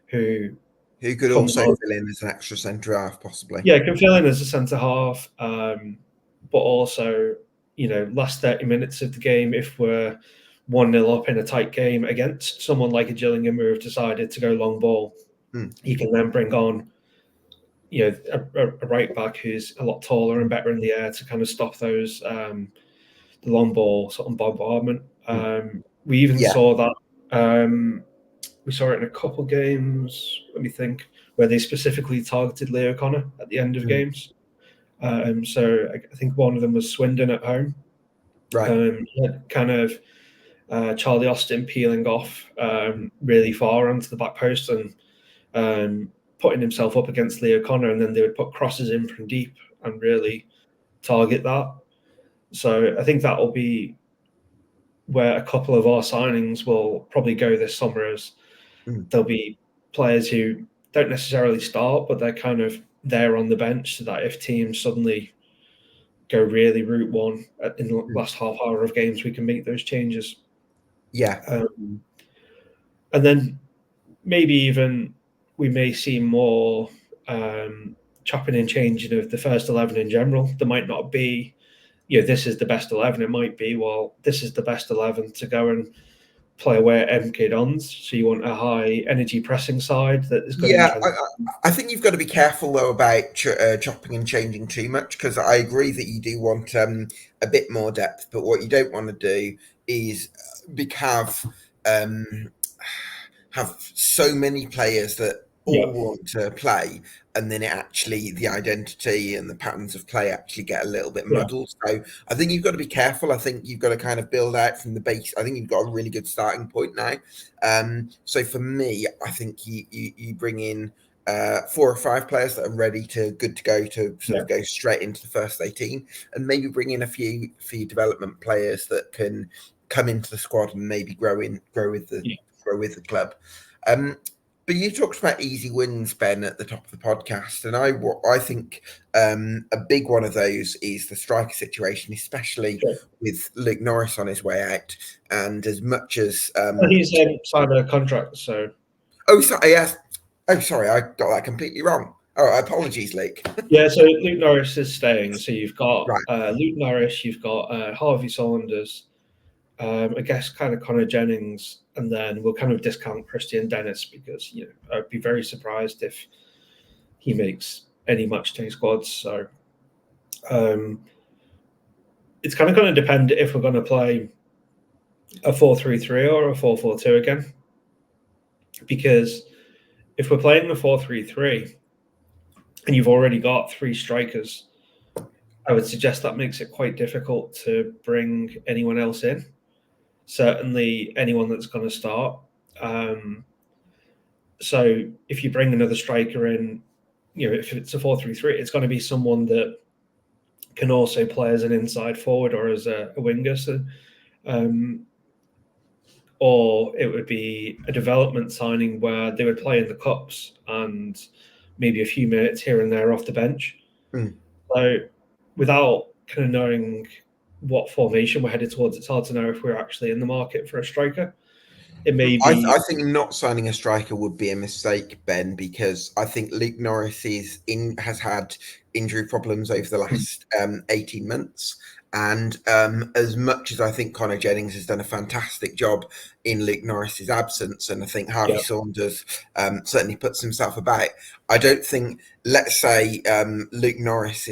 who
could also fill in as an extra centre half, possibly.
Yeah, can fill in as a centre half, but also, last 30 minutes of the game, if we're 1-0 up in a tight game against someone like a Gillingham who have decided to go long ball, you can then bring on, a right back who's a lot taller and better in the air to kind of stop those the long ball sort of bombardment. We even saw that. We saw it in a couple games, let me think, where they specifically targeted Leo Connor at the end of games. So I think one of them was Swindon at home. Kind of Charlie Austin peeling off really far onto the back post and putting himself up against Leo Connor, and then they would put crosses in from deep and really target that. So I think that will be where a couple of our signings will probably go this summer, as there'll be players who don't necessarily start, but they're kind of there on the bench, so that if teams suddenly go really Route 1 in the last half hour of games, we can make those changes. And then maybe even we may see more chopping and changing of the first 11 in general. There might not be, this is the best 11. It might be, well, this is the best 11 to go and play away at MK Dons. So you want a high energy pressing side that is going
Yeah,
to
I think you've got to be careful though about chopping and changing too much, because I agree that you do want a bit more depth, but what you don't want to do is um, have so many players that
yeah,
all want to play, and then the identity and the patterns of play actually get a little bit
yeah,
muddled. So I think you've got to be careful. I think you've got to kind of build out from the base. I think you've got a really good starting point now. So for me, I think you bring in 4 or 5 players that are ready to good to go to sort
yeah,
of go straight into the first 18, and maybe bring in a few development players that can come into the squad and maybe grow with
yeah.
the club. Um, but you talked about easy wins, Ben, at the top of the podcast, and I think a big one of those is the striker situation, especially
Sure.
with Luke Norris on his way out. And as much as
Well, he's signed a contract, so
oh, sorry, yes, oh, sorry, I got that completely wrong. Oh, apologies, Luke.
yeah. So Luke Norris is staying. So you've got
Right.
Luke Norris, you've got Harvey Saunders, I guess kind of Connor Jennings, and then we'll kind of discount Christian Dennis because I'd be very surprised if he makes any match day squads. So um, it's kind of going to depend if we're going to play a 4-3-3 or a 4-4-2 again. Because if we're playing a 4-3-3 and you've already got 3 strikers, I would suggest that makes it quite difficult to bring anyone else in. Certainly, anyone that's going to start. So if you bring another striker in, if it's a 4-3-3, it's going to be someone that can also play as an inside forward or as a winger. So, or it would be a development signing where they would play in the cups and maybe a few minutes here and there off the bench.
Mm.
So without kind of knowing what formation we're headed towards, it's hard to know if we're actually in the market for a striker. It may be.
I think not signing a striker would be a mistake, Ben, because I think Luke Norris has had injury problems over the last 18 months. And as much as I think Connor Jennings has done a fantastic job in Luke Norris's absence, and I think Harvey
Yeah,
Saunders certainly puts himself about, I don't think, let's say Luke Norris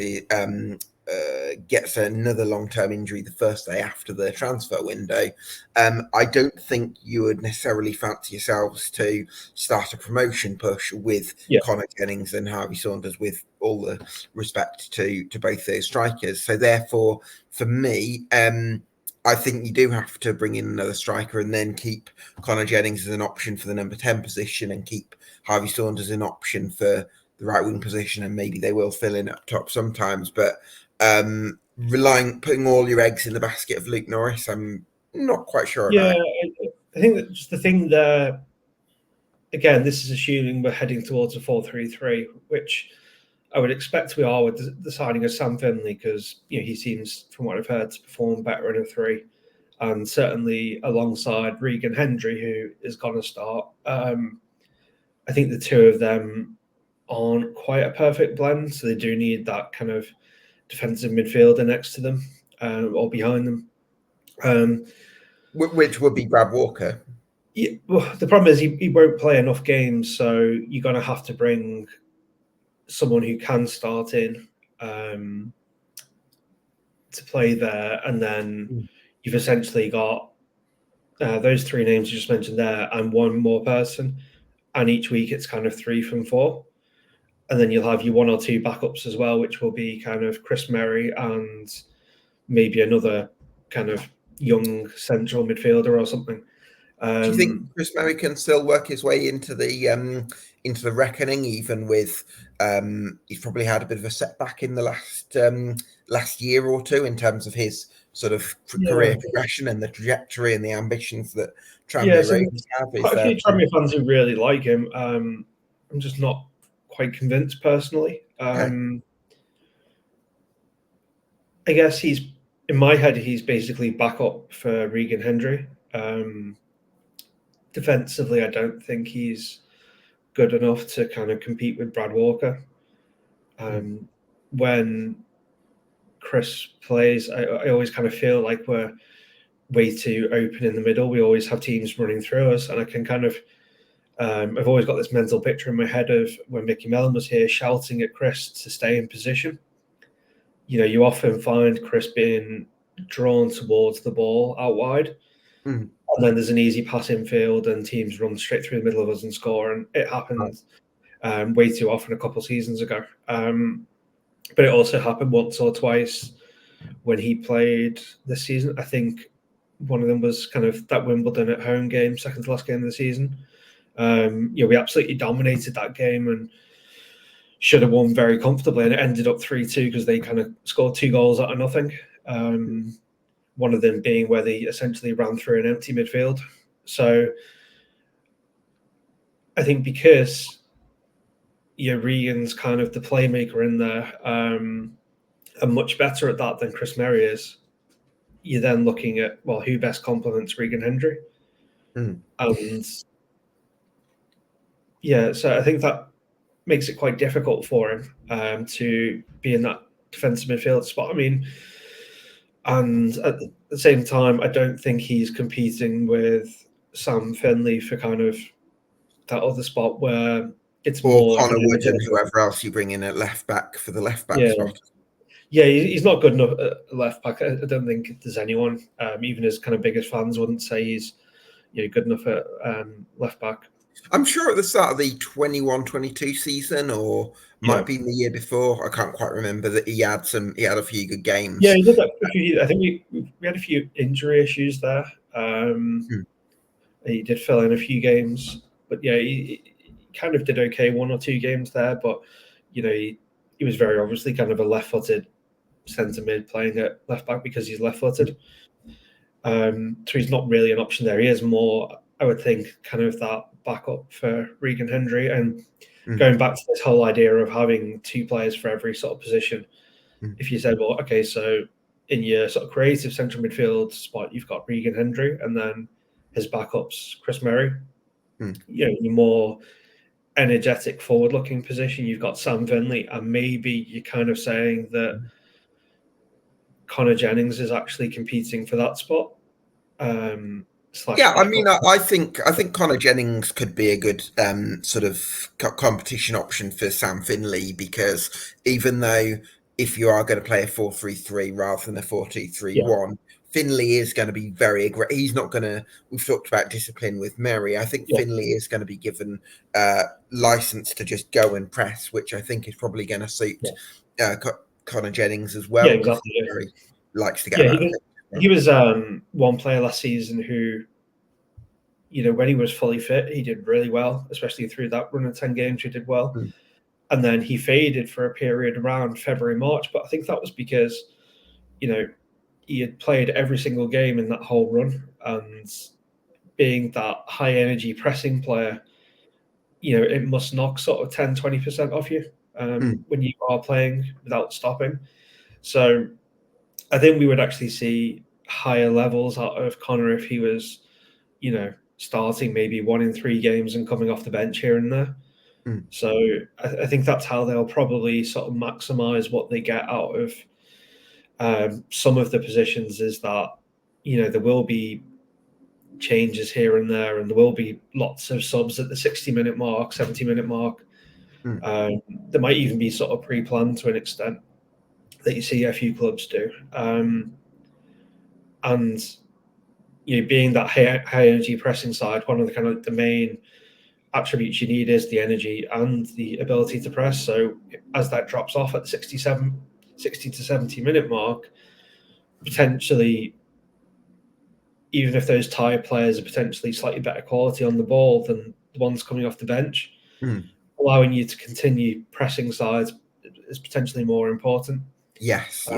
gets another long-term injury the first day after the transfer window, I don't think you would necessarily fancy yourselves to start a promotion push with
yeah,
Connor Jennings and Harvey Saunders, with all the respect to both those strikers. So therefore, for me, I think you do have to bring in another striker and then keep Connor Jennings as an option for the number 10 position and keep Harvey Saunders an option for the right wing position, and maybe they will fill in up top sometimes. But putting all your eggs in the basket of Luke Norris, I'm not quite sure
yeah.
about.
I think that just the thing there. Again, this is assuming we're heading towards a 4-3-3, which I would expect we are with the signing of Sam Finley, because he seems, from what I've heard, to perform better in a 3, and certainly alongside Regan Hendry, who is going to start. I think the two of them aren't quite a perfect blend, so they do need that kind of defensive midfielder next to them or behind them.
Which would be Brad Walker.
Yeah, well, the problem is he won't play enough games, so you're going to have to bring someone who can start in to play there, and then you've essentially got those 3 names you just mentioned there, and one more person, and each week it's kind of 3 from 4, and then you'll have your 1 or 2 backups as well, which will be kind of Chris Merry and maybe another kind of young central midfielder or something.
Do you think Chris Merry can still work his way into the reckoning, even with he's probably had a bit of a setback in the last year or two in terms of his sort of
Yeah,
career progression and the trajectory and the ambitions that
yeah.
Tranmere
So
Rovers have? Is
quite a
there?
few Tranmere fans who really like him. I'm just not quite convinced personally.
Okay.
I guess in my head, he's basically backup for Regan Hendry. Defensively, I don't think he's good enough to kind of compete with Brad Walker. When Chris plays, I always kind of feel like we're way too open in the middle. We always have teams running through us, and I can kind of I've always got this mental picture in my head of when Mickey Mellon was here shouting at Chris to stay in position. You often find Chris being drawn towards the ball out wide, and then there's an easy pass infield, and teams run straight through the middle of us and score. And it happened way too often a couple of seasons ago. But it also happened once or twice when he played this season. I think one of them was kind of that Wimbledon at home game, second to last game of the season. We absolutely dominated that game and should have won very comfortably, and it ended up 3-2 because they kind of scored 2 goals out of nothing. One of them being where they essentially ran through an empty midfield. So I think because Regan's kind of the playmaker in there, and much better at that than Chris Merry is, you're then looking at, well, who best complements Regan Hendry? And yeah, so I think that makes it quite difficult for him to be in that defensive midfield spot. I mean, and at the same time, I don't think he's competing with Sam Finley for kind of that other spot where it's more
Connor Wood and whoever else you bring in at left back for the left back spot.
Yeah, he's not good enough at left back. I don't think there's anyone, even his kind of biggest fans, wouldn't say he's good enough at left back.
I'm sure at the start of the 21-22 season, or might have been the year before, I can't quite remember, that he had a few good games.
Yeah, he did that. I think we had a few injury issues there. He did fill in a few games, but yeah, he kind of did okay 1 or 2 games there. But he was very obviously kind of a left-footed centre mid playing at left back because he's left-footed. So he's not really an option there. He is more, I would think, kind of that backup for Regan Hendry, and going back to this whole idea of having 2 players for every sort of position. If you said, well, okay, so in your sort of creative central midfield spot, you've got Regan Hendry, and then his backups, Chris Merry. Your more energetic forward-looking position, you've got Sam Finley, and maybe you're kind of saying that Connor Jennings is actually competing for that spot.
Yeah, I mean, I think Connor Jennings could be a good sort of competition option for Sam Finley, because even though if you are going to play a 4-3-3 rather than a 4-2-3-1, Finley is going to be very aggressive. He's not going to. We've talked about discipline with Merry. I think Finley is going to be given license to just go and press, which I think is probably going to suit Connor Jennings as well.
Yeah, exactly.
Merry likes to get out of it.
He was one player last season who, when he was fully fit, he did really well, especially through that run of 10 games, he did well. And then he faded for a period around February, March. But I think that was because, he had played every single game in that whole run. And being that high energy pressing player, it must knock sort of 10, 20% off you when you are playing without stopping. So I think we would actually see higher levels out of Connor if he was, starting maybe 1 in 3 games and coming off the bench here and there. So I think that's how they'll probably sort of maximize what they get out of some of the positions, is that, there will be changes here and there, and there will be lots of subs at the 60-minute mark, 70-minute mark. There might even be sort of pre-planned to an extent that you see a few clubs do. And being that high energy pressing side, one of the kind of the main attributes you need is the energy and the ability to press. So as that drops off at the 60 to 70-minute mark, potentially, even if those tired players are potentially slightly better quality on the ball than the ones coming off the bench, allowing you to continue pressing sides is potentially more important.
Yes,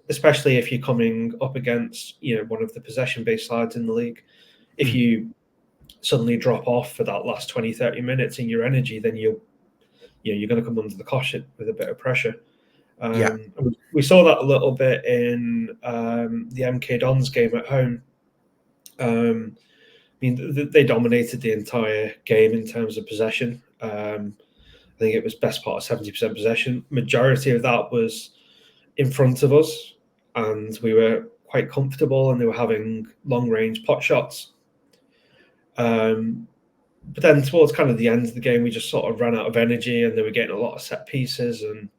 especially if you're coming up against one of the possession-based sides in the league. If you suddenly drop off for that last 20-30 minutes in your energy, then you're going to come under the cosh with a bit of pressure. We saw that a little bit in the MK Dons game at home. I mean, they dominated the entire game in terms of possession. I think it was best part of 70% possession. Majority of that was in front of us, and we were quite comfortable, and they were having long range pot shots. But then towards kind of the end of the game, we just sort of ran out of energy, and they were getting a lot of set pieces. And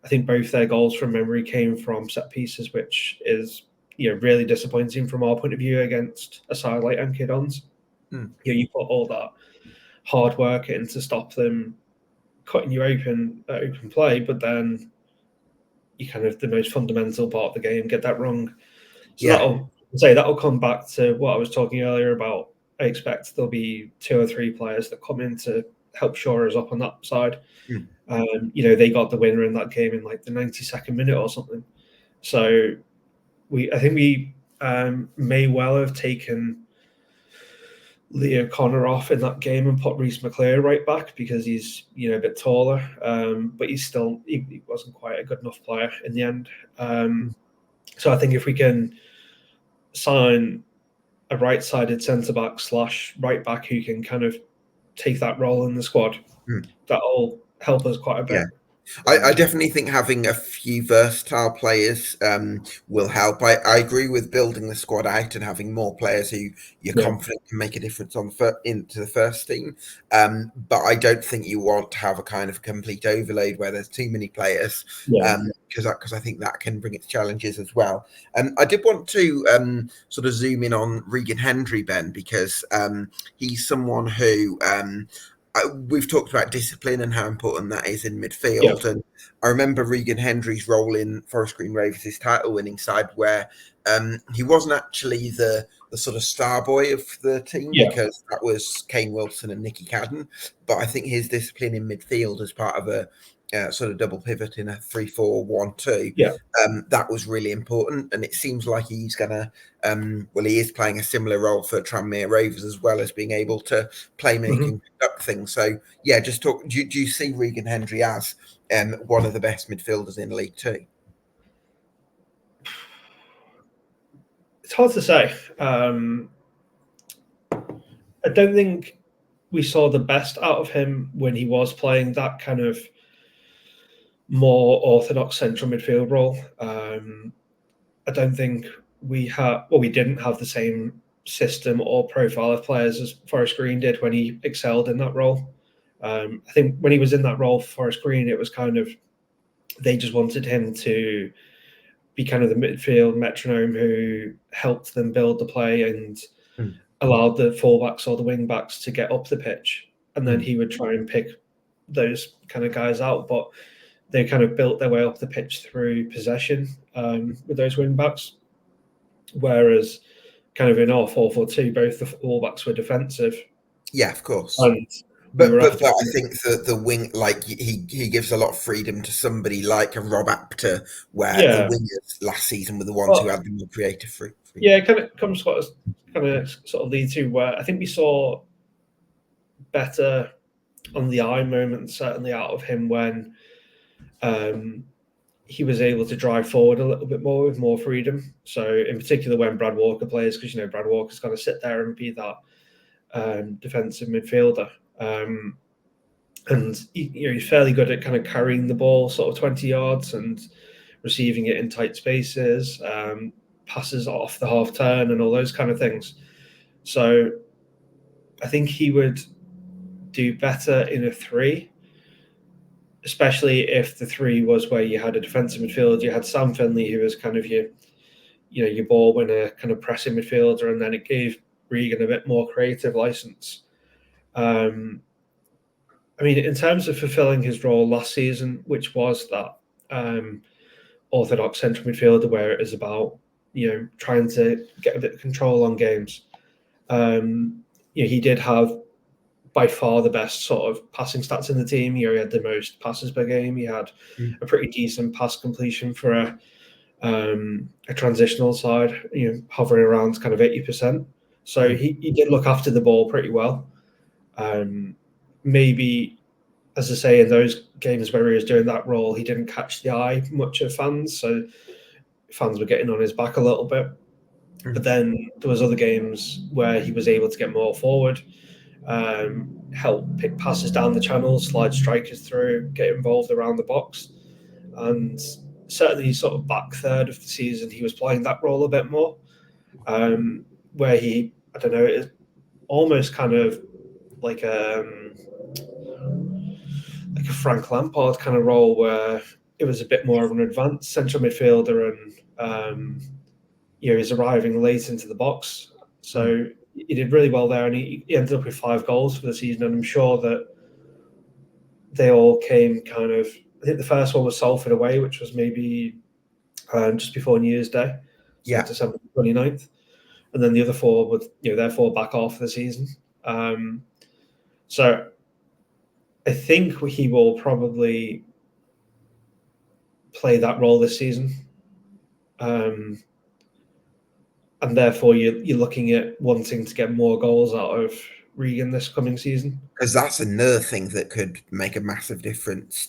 I think both their goals from memory came from set pieces, which is really disappointing from our point of view against a side like echelons. You put all that hard work in to stop them cutting you open play, but then you kind of the most fundamental part of the game get that wrong. So that'll come back to what I was talking earlier about. I expect there'll be 2 or 3 players that come in to help shore us up on that side. They got the winner in that game in like the 92nd minute or something. So I think we may well have taken Leo Connor off in that game and put Reece McClare right back because he's a bit taller, but he wasn't quite a good enough player in the end. So I think if we can sign a right-sided centre-back / right back who can kind of take that role in the squad, that'll help us quite a bit.
I definitely think having a few versatile players will help. I agree with building the squad out and having more players who you're confident can make a difference into the first team. But I don't think you want to have a kind of complete overload where there's too many players, because I think that can bring its challenges as well. I did want to sort of zoom in on Regan Hendry, Ben, because he's someone who we've talked about discipline and how important that is in midfield. And I remember Regan Hendry's role in Forest Green Rovers' title-winning side, where he wasn't actually the sort of star boy of the team, because that was Kane Wilson and Nicky Cadden. But I think his discipline in midfield as part of a sort of double pivot in a 3-4-1-2, that was really important. And it seems like he's gonna he is playing a similar role for Tranmere Rovers, as well as being able to play make and conduct things. So just talk. Do you see Regan Hendry as one of the best midfielders in League Two?
It's hard to say. I don't think we saw the best out of him when he was playing that kind of more orthodox central midfield role. I don't think we didn't have the same system or profile of players as Forest Green did when he excelled in that role. I think when he was in that role for Forest Green, it was kind of, they just wanted him to be kind of the midfield metronome who helped them build the play and allowed the fullbacks or the wing backs to get up the pitch. And then he would try and pick those kind of guys out. But they kind of built their way up the pitch through possession with those wing backs. Whereas kind of in our 4-4-2, both the fullbacks were defensive.
Yeah, of course.
But
I think that the wing, like he gives a lot of freedom to somebody like a Rob Apter, where the wingers last season were the ones who had the more creative freedom.
Yeah, it kind of sort of lead to where I think we saw better on the eye moments certainly out of him when he was able to drive forward a little bit more with more freedom. So in particular when Brad Walker plays, because Brad Walker's going to sit there and be that defensive midfielder. And he's fairly good at kind of carrying the ball sort of 20 yards and receiving it in tight spaces, passes off the half turn and all those kind of things. So I think he would do better in a 3, especially if the 3 was where you had a defensive midfield. You had Sam Finley, who was kind of your ball winner, kind of pressing midfielder, and then it gave Regan a bit more creative license. I mean, in terms of fulfilling his role last season, which was that orthodox central midfielder, where it is about trying to get a bit of control on games, he did have by far the best sort of passing stats in the team. He had the most passes per game. He had a pretty decent pass completion for a transitional side, hovering around kind of 80%. So he did look after the ball pretty well. Maybe, as I say, in those games where he was doing that role, he didn't catch the eye much of fans, so fans were getting on his back a little bit. But then there was other games where he was able to get more forward, help pick passes down the channel, slide strikers through, get involved around the box. And certainly sort of back third of the season, he was playing that role a bit more, where he, I don't know, it's almost kind of like a Frank Lampard kind of role where it was a bit more of an advanced central midfielder, and he's arriving late into the box. So he did really well there, and he ended up with 5 goals for the season. And I'm sure that they all came kind of. I think the first one was Salford away, which was maybe just before New Year's Day, so December 29th. And then the other 4 would, therefore back off the season. So I think he will probably play that role this season. And therefore you're looking at wanting to get more goals out of Regan this coming season.
Because that's another thing that could make a massive difference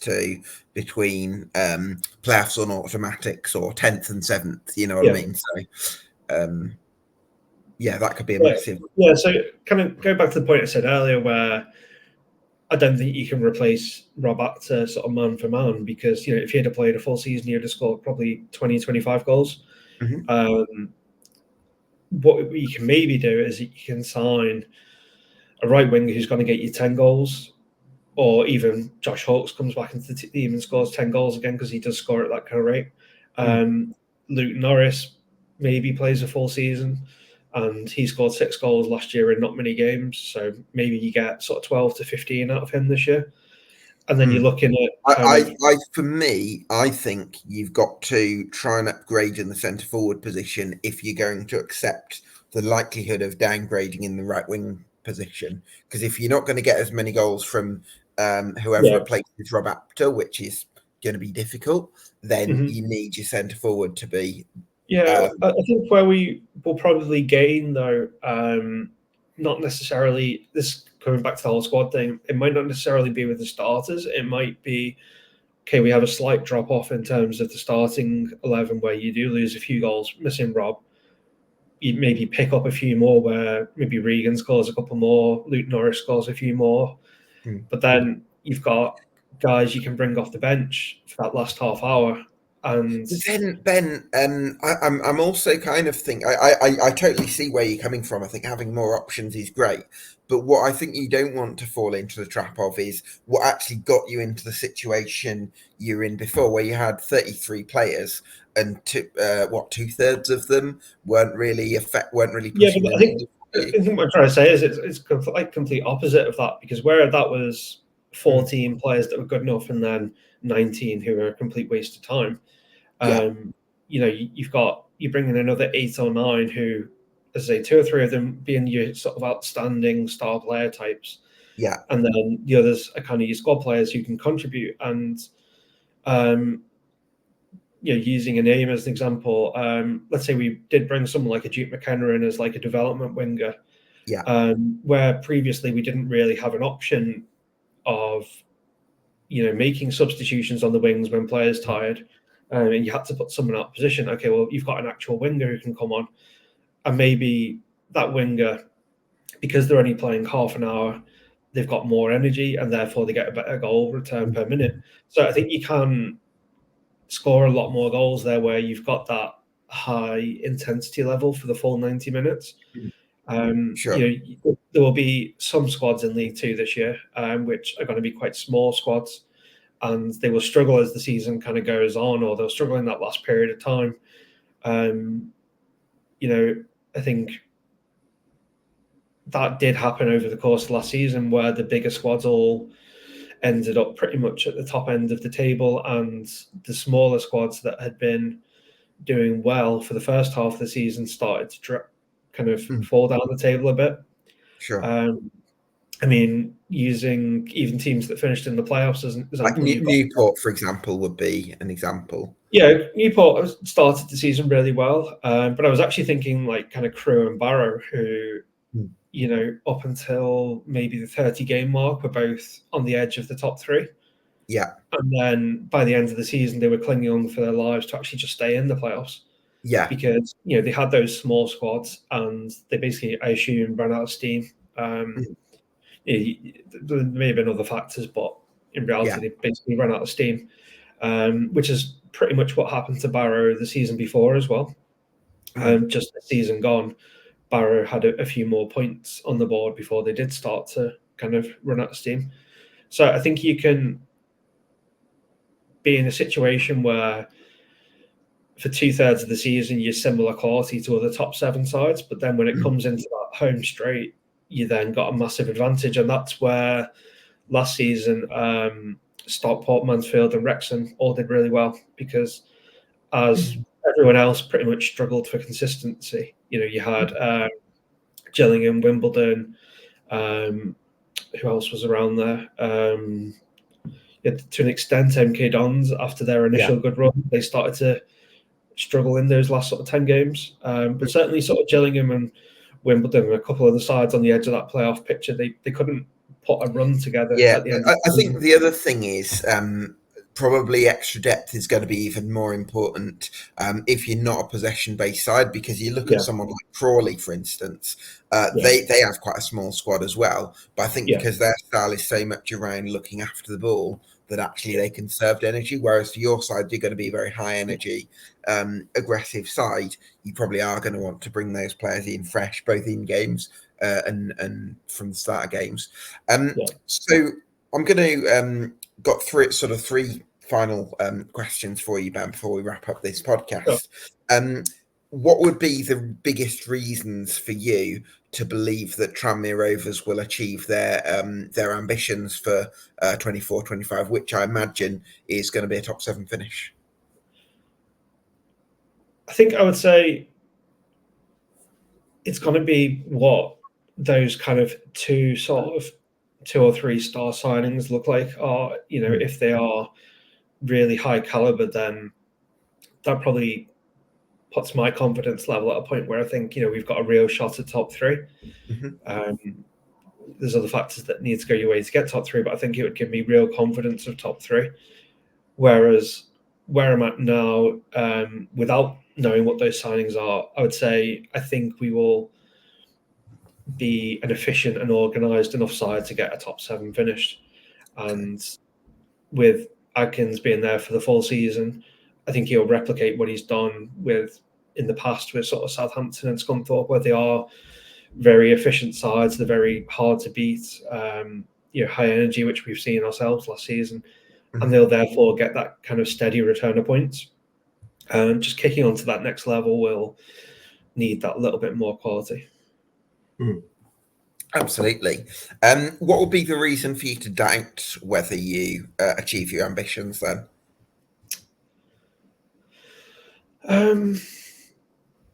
between playoffs on automatics or 10th and 7th, you know what I mean? So, that could be a massive...
Yeah, so kind of go back to the point I said earlier where I don't think you can replace Rob Apter sort of man for man, because, if he had played a full season, he would have scored probably 20, 25 goals.
Mm-hmm.
What you can maybe do is you can sign a right winger who's going to get you 10 goals, or even Josh Hawkes comes back into the team and scores 10 goals again, because he does score at that kind of rate. Luke Norris maybe plays a full season, and he scored 6 goals last year in not many games. So maybe you get sort of 12 to 15 out of him this year. And then you're looking at...
for me, I think you've got to try and upgrade in the centre forward position if you're going to accept the likelihood of downgrading in the right wing position. Because if you're not going to get as many goals from whoever replaces Rob Apter, which is going to be difficult, then you need your centre forward to be...
I think where we will probably gain, though, not necessarily this coming back to the whole squad thing, it might not necessarily be with the starters. It might be, okay, we have a slight drop off in terms of the starting 11 where you do lose a few goals, missing Rob. You maybe pick up a few more where maybe Regan scores a couple more, Luke Norris scores a few more. But then you've got guys you can bring off the bench for that last half hour. And
then, Ben, I'm also kind of think I totally see where you're coming from. I think having more options is great, but what I think you don't want to fall into the trap of is what actually got you into the situation you're in before, where you had 33 players and 2/3 of them weren't really pushing.
I think what I'm trying to say is it's like complete opposite of that, because where that was 14 players that were good enough and then 19 who were a complete waste of time. You bring in another 8 or 9 who, as I say, 2 or 3 of them being your sort of outstanding star player types. And then the others are kind of your squad players who can contribute. And, using a name as an example, let's say we did bring someone like a Duke McKenna in as like a development winger, where previously we didn't really have an option of, making substitutions on the wings when players tired. And you had to put someone out of position. Okay, well, you've got an actual winger who can come on, and maybe that winger, because they're only playing half an hour, they've got more energy, and therefore they get a better goal return per minute. So I think you can score a lot more goals there where you've got that high intensity level for the full 90 minutes. There will be some squads in League 2 this year, which are going to be quite small squads, and they will struggle as the season kind of goes on, or they'll struggle in that last period of time. I think that did happen over the course of last season, where the bigger squads all ended up pretty much at the top end of the table, and the smaller squads that had been doing well for the first half of the season started to fall down the table a bit. Using even teams that finished in the playoffs as an example.
Like Newport, for example, would be an example.
Yeah, Newport started the season really well, but I was actually thinking like kind of Crewe and Barrow, who, up until maybe the 30-game mark were both on the edge of the top 3.
Yeah.
And then by the end of the season, they were clinging on for their lives to actually just stay in the playoffs.
Yeah.
Because, they had those small squads, and they basically, I assume, ran out of steam. there may have been other factors, but in reality, they basically ran out of steam, which is pretty much what happened to Barrow the season before as well. Just the season gone, Barrow had a few more points on the board before they did start to kind of run out of steam. So I think you can be in a situation where for 2/3 of the season you're similar quality to other top 7 sides, but then when it comes into that home straight, you then got a massive advantage, and that's where last season Stockport, Mansfield, and Wrexham all did really well, because as everyone else pretty much struggled for consistency. You had Gillingham, Wimbledon. Who else was around there? To an extent, MK Dons, after their initial good run, they started to struggle in those last sort of 10 games. But certainly sort of Gillingham and Wimbledon and a couple of the sides on the edge of that playoff picture, they couldn't put a run together at the end.
I think the other thing is probably extra depth is going to be even more important if you're not a possession-based side, because you look at someone like Crawley, for instance, they have quite a small squad as well, but I think because their style is so much around looking after the ball, that actually they conserved energy, whereas for your side, you're going to be a very high energy, aggressive side. You probably are going to want to bring those players in fresh, both in games and from the start of games. So I'm going to got three final questions for you, Ben, before we wrap up this podcast. What would be the biggest reasons for you to believe that Tranmere Rovers will achieve their ambitions for 24-25, which I imagine is going to be a top 7 finish?
I think I would say it's going to be what those kind of 2 or 3 star signings look like. Or if they are really high caliber, then that probably puts my confidence level at a point where I think we've got a real shot at top 3. There's other factors that need to go your way to get top 3, but I think it would give me real confidence of top 3. Whereas where I'm at now, without knowing what those signings are, I would say I think we will be an efficient and organised enough side to get a top 7 finished. And with Adkins being there for the full season, I think he'll replicate what he's done in the past with sort of Southampton and Scunthorpe, where they are very efficient sides. They're very hard to beat, high energy, which we've seen ourselves last season. And they'll therefore get that kind of steady return of points. And just kicking on to that next level will need that little bit more quality.
Absolutely. What would be the reason for you to doubt whether you achieve your ambitions then?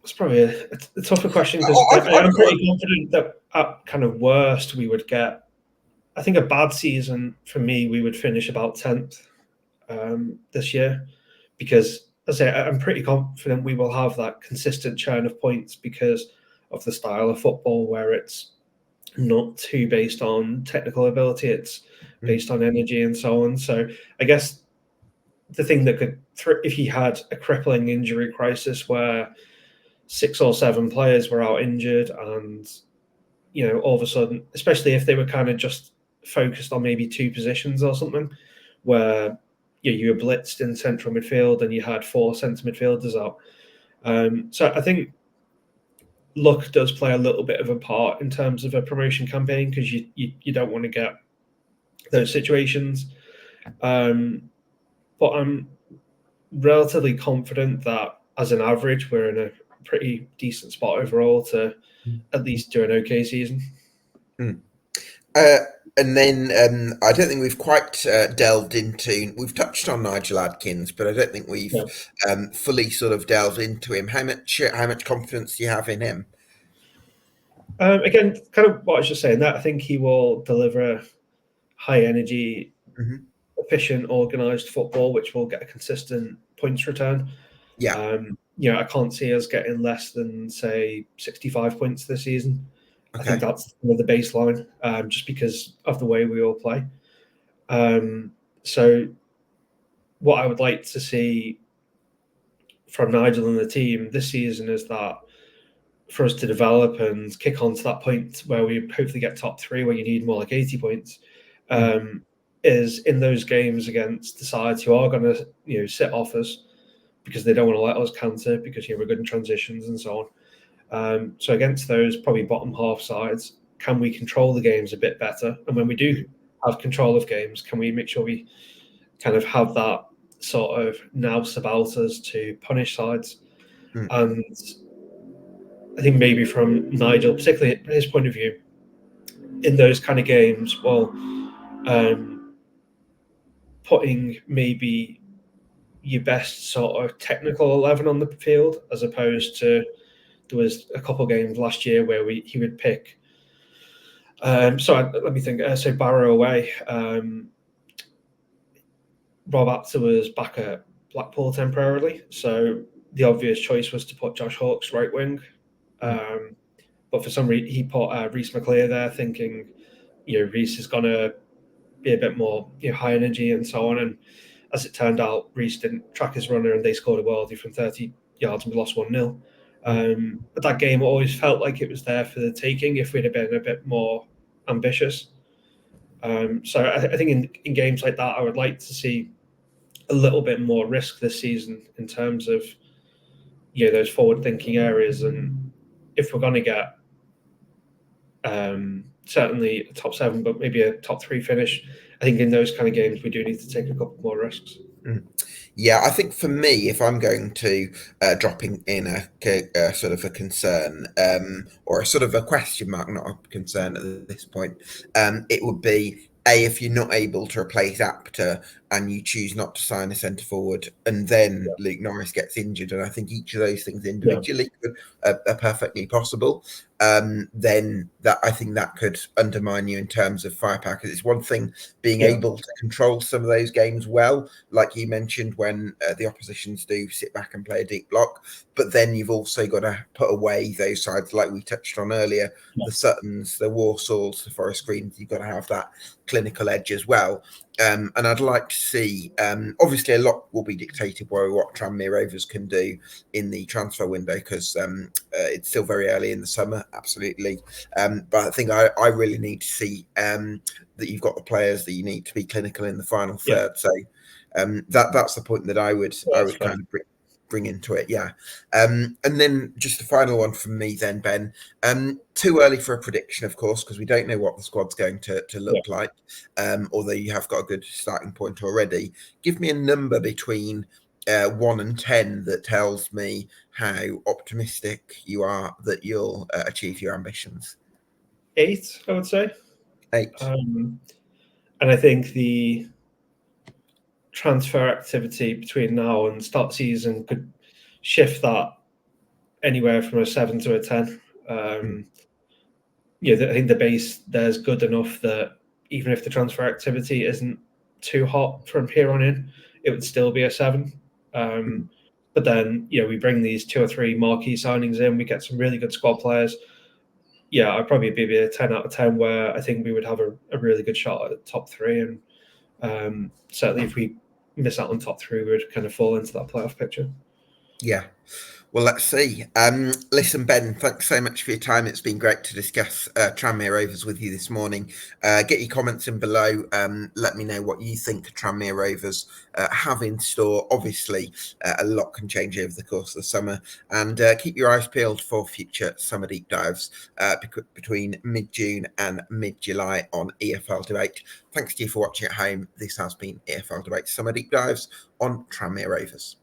It's probably a tougher question, because I'm pretty confident that at kind of worst we would get, I think a bad season for me, we would finish about 10th this year, because as I say, I'm pretty confident we will have that consistent churn of points because of the style of football, where it's not too based on technical ability, it's based on energy and so on. So I guess the thing that could, if you had a crippling injury crisis where 6 or 7 players were out injured, and all of a sudden, especially if they were kind of just focused on maybe 2 positions or something, where you were blitzed in central midfield and you had 4 centre midfielders out. So I think luck does play a little bit of a part in terms of a promotion campaign, because you don't want to get those situations. But I'm relatively confident that as an average, we're in a pretty decent spot overall to at least do an okay season.
And then I don't think we've quite delved into. We've touched on Nigel Adkins, but I don't think we've fully sort of delved into him. How much confidence do you have in him?
Again, kind of what I was just saying, that I think he will deliver high energy, efficient, organised football, which will get a consistent points return. I can't see us getting less than, say, 65 points this season. I think that's the baseline, just because of the way we all play. So what I would like to see from Nigel and the team this season is that for us to develop and kick on to that point where we hopefully get top 3, where you need more like 80 points, is in those games against the sides who are going to sit off us because they don't want to let us counter, because we're good in transitions and so on. So against those probably bottom half sides, can we control the games a bit better? And when we do have control of games, can we make sure we kind of have that sort of nous about us to punish sides? And I think maybe from Nigel, particularly his point of view, in those kind of games, putting maybe your best sort of technical 11 on the field, as opposed to, there was a couple of games last year where he would pick. So let me think. So Barrow away, Rob Apter was back at Blackpool temporarily, so the obvious choice was to put Josh Hawkes right wing. But for some reason, he put Reece McClear there, thinking, Reece is going to be a bit more high energy and so on. And as it turned out, Reece didn't track his runner, and they scored a worldie from 30 yards and we lost 1-0. But that game always felt like it was there for the taking if we'd have been a bit more ambitious. So I think in games like that, I would like to see a little bit more risk this season in terms of those forward-thinking areas. And if we're going to get certainly a top 7, but maybe a top 3 finish, I think in those kind of games we do need to take a couple more risks.
Yeah, I think for me, if I'm going to dropping in a sort of a concern, or a sort of a question mark, not a concern at this point, it would be, if you're not able to replace Apter and you choose not to sign a centre forward, and then Luke Norris gets injured, and I think each of those things individually are perfectly possible, then I think that could undermine you in terms of firepower. Because it's one thing being able to control some of those games well, like you mentioned, when the oppositions do sit back and play a deep block, but then you've also got to put away those sides like we touched on earlier, the Suttons, the Warsaws, the Forest Greens. You've got to have that clinical edge as well. And I'd like to see, obviously a lot will be dictated by what Tranmere Rovers can do in the transfer window, because it's still very early in the summer, absolutely. But I think I really need to see that you've got the players that you need to be clinical in the final third. So that's the point that I would kind of bring into it. And then just the final one from me then, Ben. Too early for a prediction, of course, because we don't know what the squad's going to look like, although you have got a good starting point already. Give me a number between 1 and 10 that tells me how optimistic you are that you'll achieve your ambitions.
8, I would say.
8.
And I think the transfer activity between now and start season could shift that anywhere from a 7 to a 10. I think the base there's good enough that even if the transfer activity isn't too hot from here on in, it would still be a 7. But then, we bring these 2 or 3 marquee signings in, we get some really good squad players. I'd probably be a 10 out of 10, where I think we would have a really good shot at the top 3. And certainly if we miss out on top 3, we would kind of fall into that playoff picture.
Yeah. Well, let's see. Listen, Ben, thanks so much for your time. It's been great to discuss Tranmere Rovers with you this morning. Get your comments in below. Let me know what you think Tranmere Rovers have in store. Obviously, a lot can change over the course of the summer. And keep your eyes peeled for future summer deep dives between mid-June and mid-July on EFL Debate. Thanks to you for watching at home. This has been EFL Debate Summer Deep Dives on Tranmere Rovers.